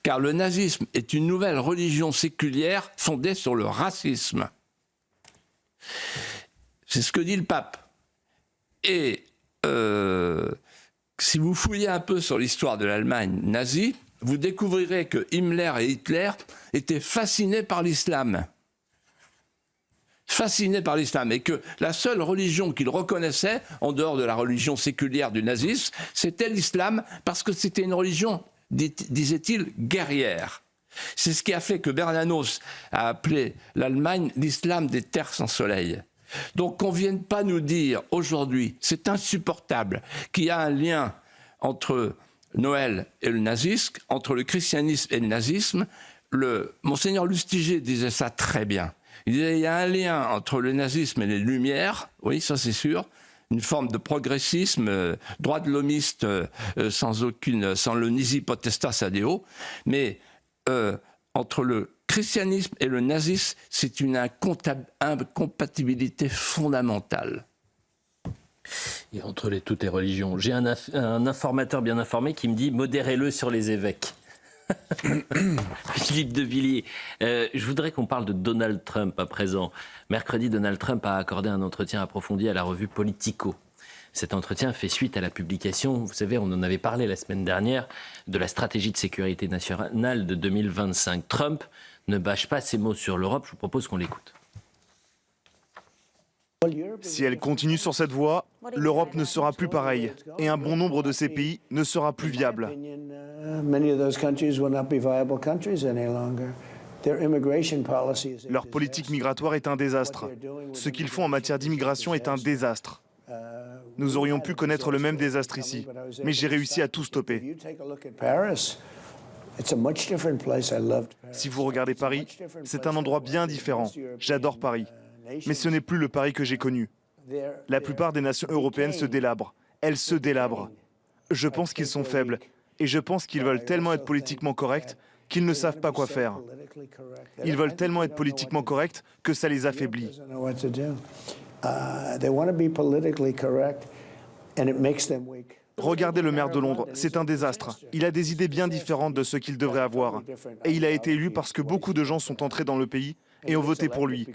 car le nazisme est une nouvelle religion séculière fondée sur le racisme. C'est ce que dit le pape. Et si vous fouillez un peu sur l'histoire de l'Allemagne nazie, vous découvrirez que Himmler et Hitler étaient fascinés par l'islam. Fascinés par l'islam. Et que la seule religion qu'ils reconnaissaient, en dehors de la religion séculière du nazisme, c'était l'islam, parce que c'était une religion, disait-il, guerrière. C'est ce qui a fait que Bernanos a appelé l'Allemagne l'islam des terres sans soleil. Donc qu'on ne vienne pas nous dire aujourd'hui, c'est insupportable, qu'il y a un lien entre Noël et le nazisme, entre le christianisme et le nazisme. Monseigneur Lustiger disait ça très bien. Il disait il y a un lien entre le nazisme et les Lumières, oui, ça c'est sûr, une forme de progressisme, droit de l'homiste sans le nisi potestas ad Deo, mais entre le christianisme et le nazisme, c'est une incompatibilité fondamentale. Et entre toutes les religions. J'ai un informateur bien informé qui me dit « modérez-le sur les évêques ». Philippe de Villiers, je voudrais qu'on parle de Donald Trump à présent. Mercredi, Donald Trump a accordé un entretien approfondi à la revue Politico. Cet entretien fait suite à la publication, vous savez, on en avait parlé la semaine dernière, de la stratégie de sécurité nationale de 2025. Trump ne bâche pas ses mots sur l'Europe, je vous propose qu'on l'écoute. Si elle continue sur cette voie, l'Europe ne sera plus pareille et un bon nombre de ces pays ne sera plus viable. Leur politique migratoire est un désastre. Ce qu'ils font en matière d'immigration est un désastre. Nous aurions pu connaître le même désastre ici, mais j'ai réussi à tout stopper. Si vous regardez Paris, c'est un endroit bien différent. J'adore Paris. Mais ce n'est plus le Paris que j'ai connu. La plupart des nations européennes se délabrent. Elles se délabrent. Je pense qu'ils sont faibles. Et je pense qu'ils veulent tellement être politiquement corrects qu'ils ne savent pas quoi faire. Ils veulent tellement être politiquement corrects que ça les affaiblit. Regardez le maire de Londres, c'est un désastre. Il a des idées bien différentes de ce qu'il devrait avoir. Et il a été élu parce que beaucoup de gens sont entrés dans le pays et ont voté pour lui.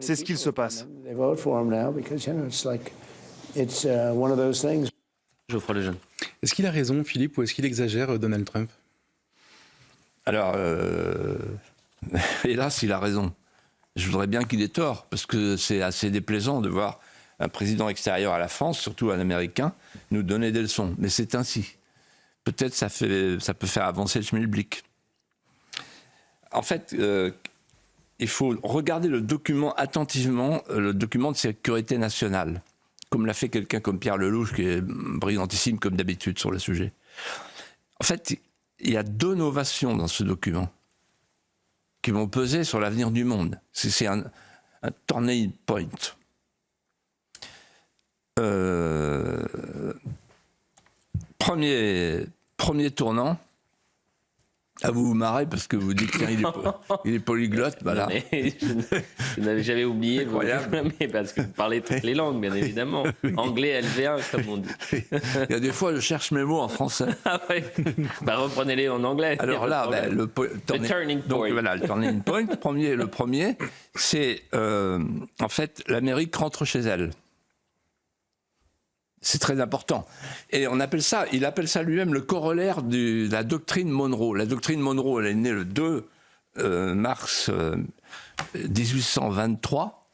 C'est ce qu'il se passe. Geoffroy Lejeune. Est-ce qu'il a raison, Philippe, ou est-ce qu'il exagère, Donald Trump ? Alors, hélas, il a raison. Je voudrais bien qu'il ait tort, parce que c'est assez déplaisant de voir un président extérieur à la France, surtout un Américain, nous donner des leçons. Mais c'est ainsi. Peut-être ça peut faire avancer le schmilblick. en fait, il faut regarder le document attentivement, le document de sécurité nationale, comme l'a fait quelqu'un comme Pierre Lelouch, qui est brillantissime comme d'habitude sur le sujet. En fait, il y a 2 novations dans ce document qui vont peser sur l'avenir du monde. C'est un turning point. Premier tournant. Ah, vous vous marrez parce que vous dites qu'il est polyglotte. Voilà. Je n'avais jamais oublié, mais parce que vous parlez toutes les langues, bien évidemment. Oui. Anglais, LV1, comme on dit. Il y a des fois, je cherche mes mots en français. Ah ouais. Bah, reprenez-les en anglais. Alors là, le turning point. Donc voilà, le turning point. Le premier, c'est en fait, l'Amérique rentre chez elle. C'est très important. Et il appelle ça lui-même le corollaire de la doctrine Monroe. La doctrine Monroe, elle est née le 2 mars 1823,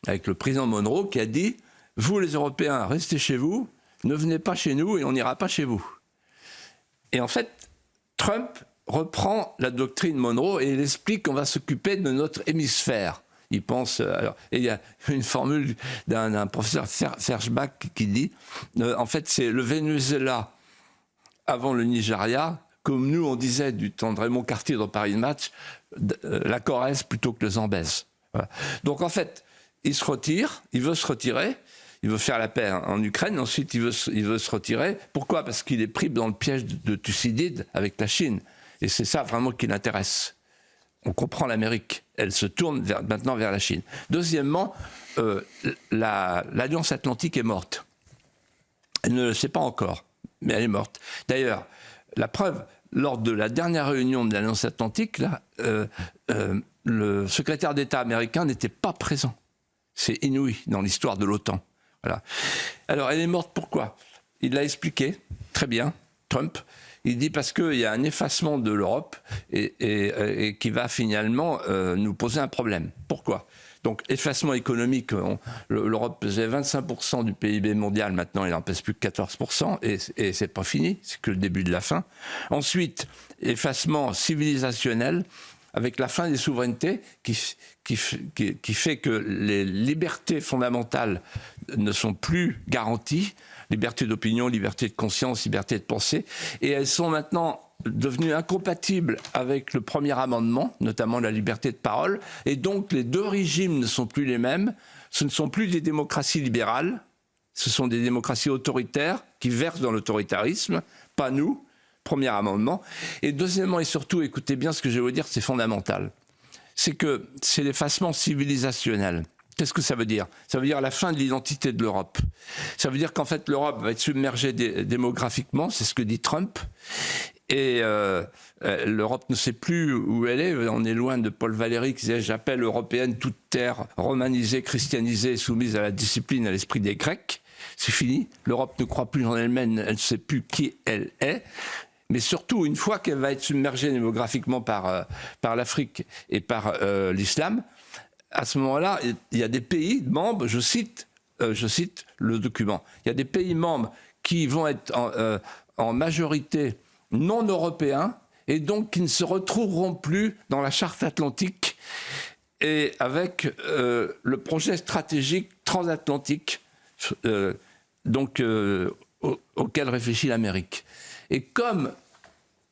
avec le président Monroe qui a dit « Vous les Européens, restez chez vous, ne venez pas chez nous et on n'ira pas chez vous ». Et en fait, Trump reprend la doctrine Monroe et il explique qu'on va s'occuper de notre hémisphère. Il pense. Alors, et il y a une formule d'un professeur Serge Bach qui dit en fait, c'est le Venezuela avant le Nigeria, comme nous on disait du temps de Raymond Cartier dans Paris Match, la Corrèze plutôt que le Zambèze. Voilà. Donc en fait, il veut se retirer, il veut faire la paix en Ukraine, ensuite il veut se retirer. Pourquoi ? Parce qu'il est pris dans le piège de Thucydide avec la Chine. Et c'est ça vraiment qui l'intéresse. On comprend l'Amérique, elle se tourne maintenant vers la Chine. Deuxièmement, l'Alliance Atlantique est morte. Elle ne le sait pas encore, mais elle est morte. D'ailleurs, la preuve, lors de la dernière réunion de l'Alliance Atlantique, là, le secrétaire d'État américain n'était pas présent. C'est inouï dans l'histoire de l'OTAN. Voilà. Alors, elle est morte pourquoi ? Il l'a expliqué, très bien, Trump. Il dit parce qu'il y a un effacement de l'Europe et qui va finalement nous poser un problème. Pourquoi ? Donc, effacement économique, l'Europe pesait 25% du PIB mondial, maintenant elle n'en pèse plus que 14%, et c'est pas fini, c'est que le début de la fin. Ensuite, effacement civilisationnel, avec la fin des souverainetés, qui fait que les libertés fondamentales ne sont plus garanties, liberté d'opinion, liberté de conscience, liberté de pensée, et elles sont maintenant devenues incompatibles avec le premier amendement, notamment la liberté de parole, et donc les 2 régimes ne sont plus les mêmes, ce ne sont plus des démocraties libérales, ce sont des démocraties autoritaires qui versent dans l'autoritarisme, pas nous, premier amendement. Et deuxièmement et surtout, écoutez bien ce que je vais vous dire, c'est fondamental, c'est que c'est l'effacement civilisationnel. Qu'est-ce que ça veut dire ? Ça veut dire la fin de l'identité de l'Europe. Ça veut dire qu'en fait l'Europe va être submergée démographiquement, c'est ce que dit Trump, et l'Europe ne sait plus où elle est. On est loin de Paul Valéry qui disait « J'appelle européenne toute terre romanisée, christianisée, soumise à la discipline, à l'esprit des Grecs ». C'est fini, l'Europe ne croit plus en elle-même, elle ne sait plus qui elle est. Mais surtout, une fois qu'elle va être submergée démographiquement par l'Afrique et par l'islam, à ce moment-là, il y a des pays membres, je cite le document, il y a des pays membres qui vont être en majorité non européens et donc qui ne se retrouveront plus dans la charte atlantique et avec le projet stratégique transatlantique auquel réfléchit l'Amérique. Et comme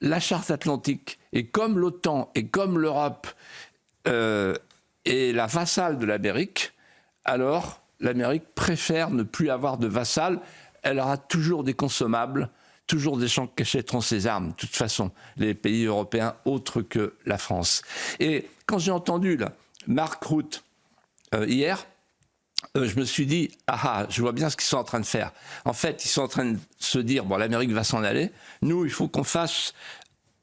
la charte atlantique et comme l'OTAN et comme l'Europe est la vassale de l'Amérique, alors l'Amérique préfère ne plus avoir de vassal. Elle aura toujours des consommables, toujours des champs qui achèteront ses armes, de toute façon, les pays européens autres que la France. Et quand j'ai entendu là, Mark Rutte hier, je me suis dit, je vois bien ce qu'ils sont en train de faire. En fait, ils sont en train de se dire, bon, l'Amérique va s'en aller. Nous, il faut qu'on fasse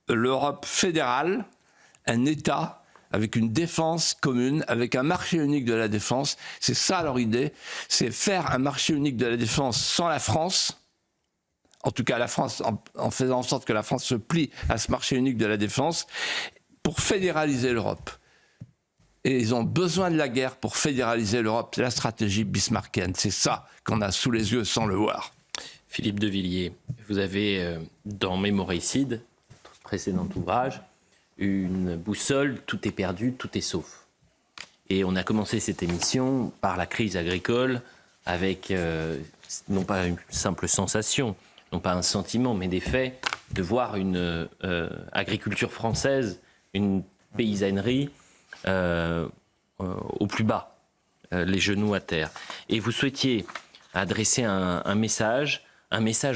l'Europe fédérale, un État avec une défense commune, avec un marché unique de la défense. C'est ça leur idée, c'est faire un marché unique de la défense sans la France, en tout cas la France, en faisant en sorte que la France se plie à ce marché unique de la défense, pour fédéraliser l'Europe. Et ils ont besoin de la guerre pour fédéraliser l'Europe. C'est la stratégie bismarckienne. C'est ça qu'on a sous les yeux sans le voir. Philippe de Villiers, vous avez, dans Mémoricide, votre précédent ouvrage, une boussole, tout est perdu, tout est sauf. Et on a commencé cette émission par la crise agricole avec non pas une simple sensation, non pas un sentiment, mais des faits, de voir une agriculture française, une paysannerie au plus bas, les genoux à terre. Et vous souhaitiez adresser un message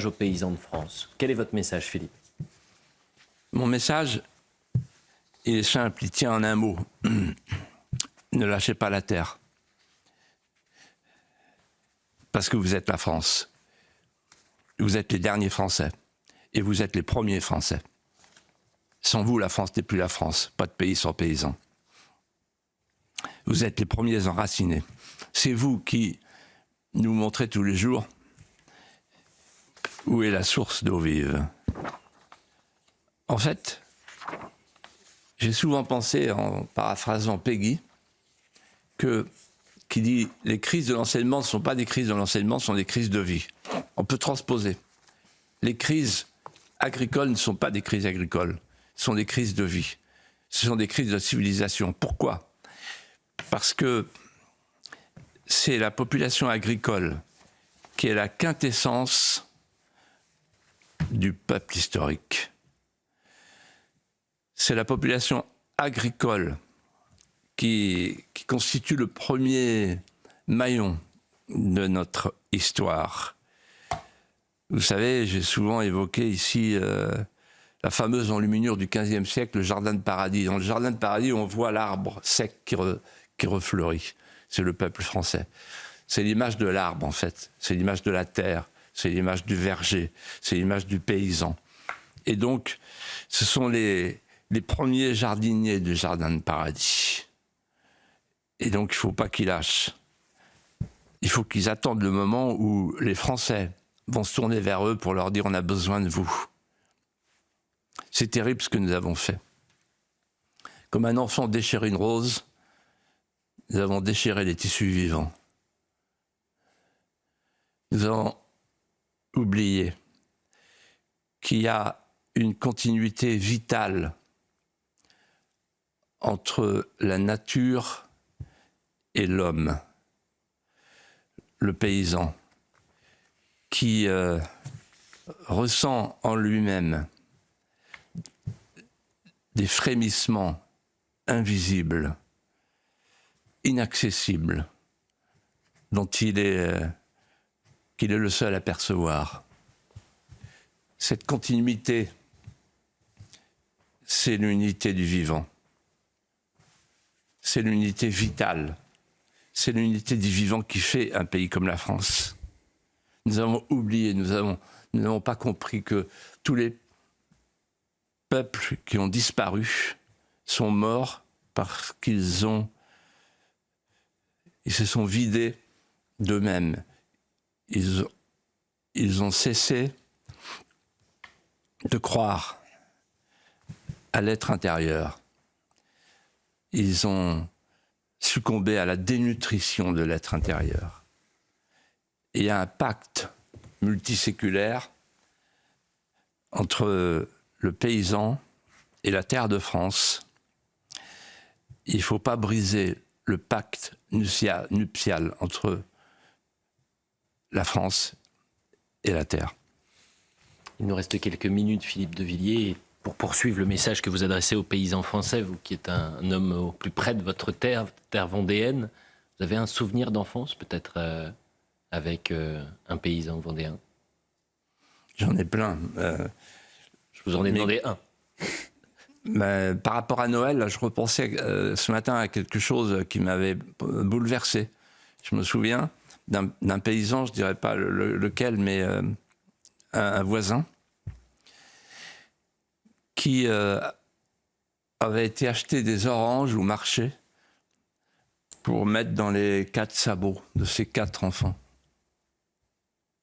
aux paysans de France. Quel est votre message, Philippe? Mon message, il est simple, il tient en un mot. Ne lâchez pas la terre. Parce que vous êtes la France. Vous êtes les derniers Français. Et vous êtes les premiers Français. Sans vous, la France n'est plus la France. Pas de pays sans paysans. Vous êtes les premiers enracinés. C'est vous qui nous montrez tous les jours où est la source d'eau vive. En fait, j'ai souvent pensé, en paraphrasant Peggy, qui dit « les crises de l'enseignement ne sont pas des crises de l'enseignement, ce sont des crises de vie ». On peut transposer. Les crises agricoles ne sont pas des crises agricoles, ce sont des crises de vie. Ce sont des crises de civilisation. Pourquoi ? Parce que c'est la population agricole qui est la quintessence du peuple historique. C'est la population agricole qui constitue le premier maillon de notre histoire. Vous savez, j'ai souvent évoqué ici la fameuse enluminure du XVe siècle, le jardin de paradis. Dans le jardin de paradis, on voit l'arbre sec qui refleurit. C'est le peuple français. C'est l'image de l'arbre, en fait. C'est l'image de la terre. C'est l'image du verger. C'est l'image du paysan. Et donc, ce sont les premiers jardiniers du jardin de paradis. Et donc, il ne faut pas qu'ils lâchent. Il faut qu'ils attendent le moment où les Français vont se tourner vers eux pour leur dire « on a besoin de vous ». C'est terrible ce que nous avons fait. Comme un enfant déchire une rose, nous avons déchiré les tissus vivants. Nous avons oublié qu'il y a une continuité vitale entre la nature et l'homme, le paysan, qui ressent en lui-même des frémissements invisibles, inaccessibles, qu'il est le seul à percevoir. Cette continuité, c'est l'unité du vivant. C'est l'unité vitale. C'est l'unité du vivant qui fait un pays comme la France. Nous avons oublié, nous n'avons pas compris que tous les peuples qui ont disparu sont morts parce qu'ils se sont vidés d'eux-mêmes. Ils ont cessé de croire à l'être intérieur. Ils ont succombé à la dénutrition de l'être intérieur. Et il y a un pacte multiséculaire entre le paysan et la terre de France. Il ne faut pas briser le pacte nuptial entre la France et la terre. Il nous reste quelques minutes, Philippe de Villiers, pour poursuivre le message que vous adressez aux paysans français, vous qui êtes un homme au plus près de votre terre vendéenne. Vous avez un souvenir d'enfance, peut-être, avec un paysan vendéen? J'en ai plein. Je vous en ai demandé un. Mais par rapport à Noël, je repensais ce matin à quelque chose qui m'avait bouleversé. Je me souviens d'un paysan, je ne dirais pas lequel, mais un voisin, qui avait été acheter des oranges au marché pour mettre dans les 4 sabots de ses 4 enfants.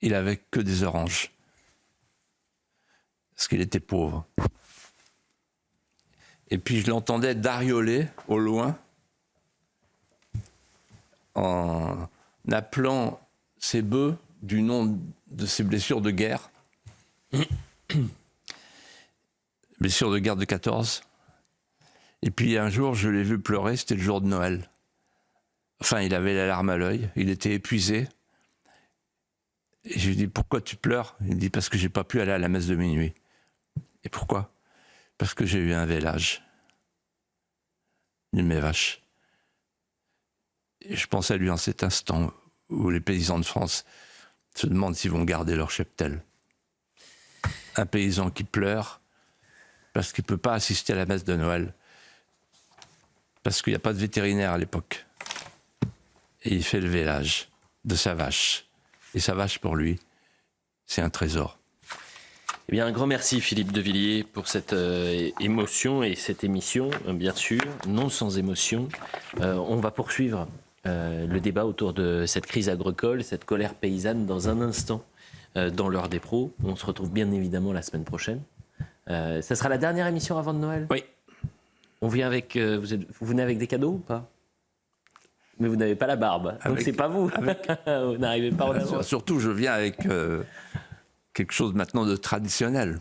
Il n'avait que des oranges, parce qu'il était pauvre. Et puis je l'entendais darioler au loin en appelant ses bœufs du nom de ses blessures de guerre. Blessures de guerre de 14. Et puis un jour, je l'ai vu pleurer, c'était le jour de Noël. Enfin, il avait la larme à l'œil, il était épuisé. Et je lui dis, pourquoi tu pleures? Il me dit, parce que j'ai pas pu aller à la messe de minuit. Et pourquoi? Parce que j'ai eu un vélage d'une mes vaches. Et je pense à lui en cet instant où les paysans de France se demandent s'ils vont garder leur cheptel. Un paysan qui pleure parce qu'il ne peut pas assister à la messe de Noël, parce qu'il n'y a pas de vétérinaire à l'époque. Et il fait le vélage de sa vache. Et sa vache, pour lui, c'est un trésor. Eh bien, un grand merci Philippe de Villiers pour cette émotion et cette émission, bien sûr, non sans émotion. On va poursuivre le débat autour de cette crise agricole, cette colère paysanne dans un instant dans l'heure des pros. On se retrouve bien évidemment la semaine prochaine. Ça sera la dernière émission avant de Noël? Oui. On vient avec, vous venez avec des cadeaux ou pas? Mais vous n'avez pas la barbe, donc c'est pas vous. Vous n'arrivez pas en avance. Surtout, je viens avec quelque chose maintenant de traditionnel.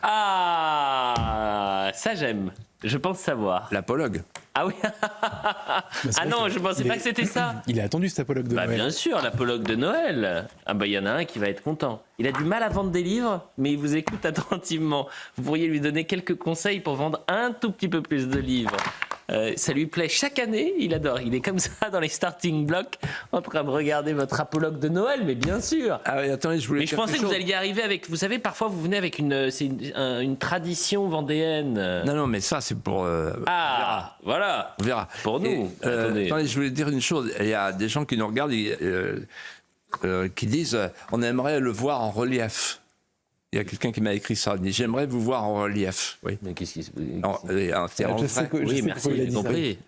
Ah, ça j'aime. Je pense savoir. L'apologue. Ah oui. Ah non, je pensais pas que c'était ça. Il est attendu cet apologue de Bah Noël. bien sûr, l'apologue de Noël. Ah bah il y en a un qui va être content. Il a du mal à vendre des livres, mais il vous écoute attentivement. Vous pourriez lui donner quelques conseils pour vendre un tout petit peu plus de livres. Ça lui plaît chaque année, il adore. Il est comme ça dans les starting blocks, en train de regarder votre apologue de Noël, mais bien sûr. Ah oui, attendez, je voulais. Mais je pensais que vous alliez arriver avec. Vous savez, parfois vous venez avec une tradition vendéenne. Non, mais ça c'est pour. Ah, voilà. On verra. Pour nous. Attendez, je voulais dire une chose. Il y a des gens qui nous regardent qui disent on aimerait le voir en relief. Il y a quelqu'un qui m'a écrit ça. Il dit j'aimerais vous voir en relief. Oui. Mais qu'est-ce qui se passe? Je sais Oui, merci, j'ai compris.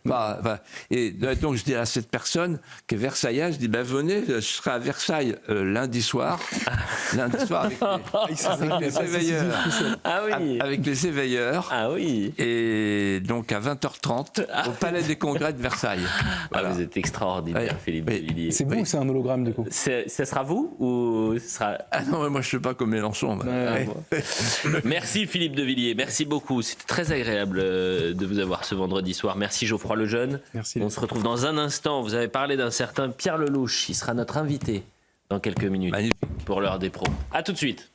Et donc je dis à cette personne qui est versaillaise, je dis venez, je serai à Versailles lundi soir avec les éveilleurs. Ah oui. Avec les éveilleurs. Ah oui. Et donc à 20h30 au Palais des Congrès de Versailles. Voilà. Ah, vous êtes extraordinaire, Philippe de Villiers. C'est vous ou c'est un hologramme du coup? Ça sera vous ou ce sera... Ah non, moi je ne suis pas comme Mélenchon. Merci Philippe de Villiers, merci beaucoup. C'était très agréable de vous avoir ce vendredi soir. Merci Geoffroy Lejeune. Merci. On se retrouve dans un instant. Vous avez parlé d'un certain Pierre Lelouch. Il sera notre invité dans quelques minutes. Magnifique. Pour l'heure des pros. À tout de suite.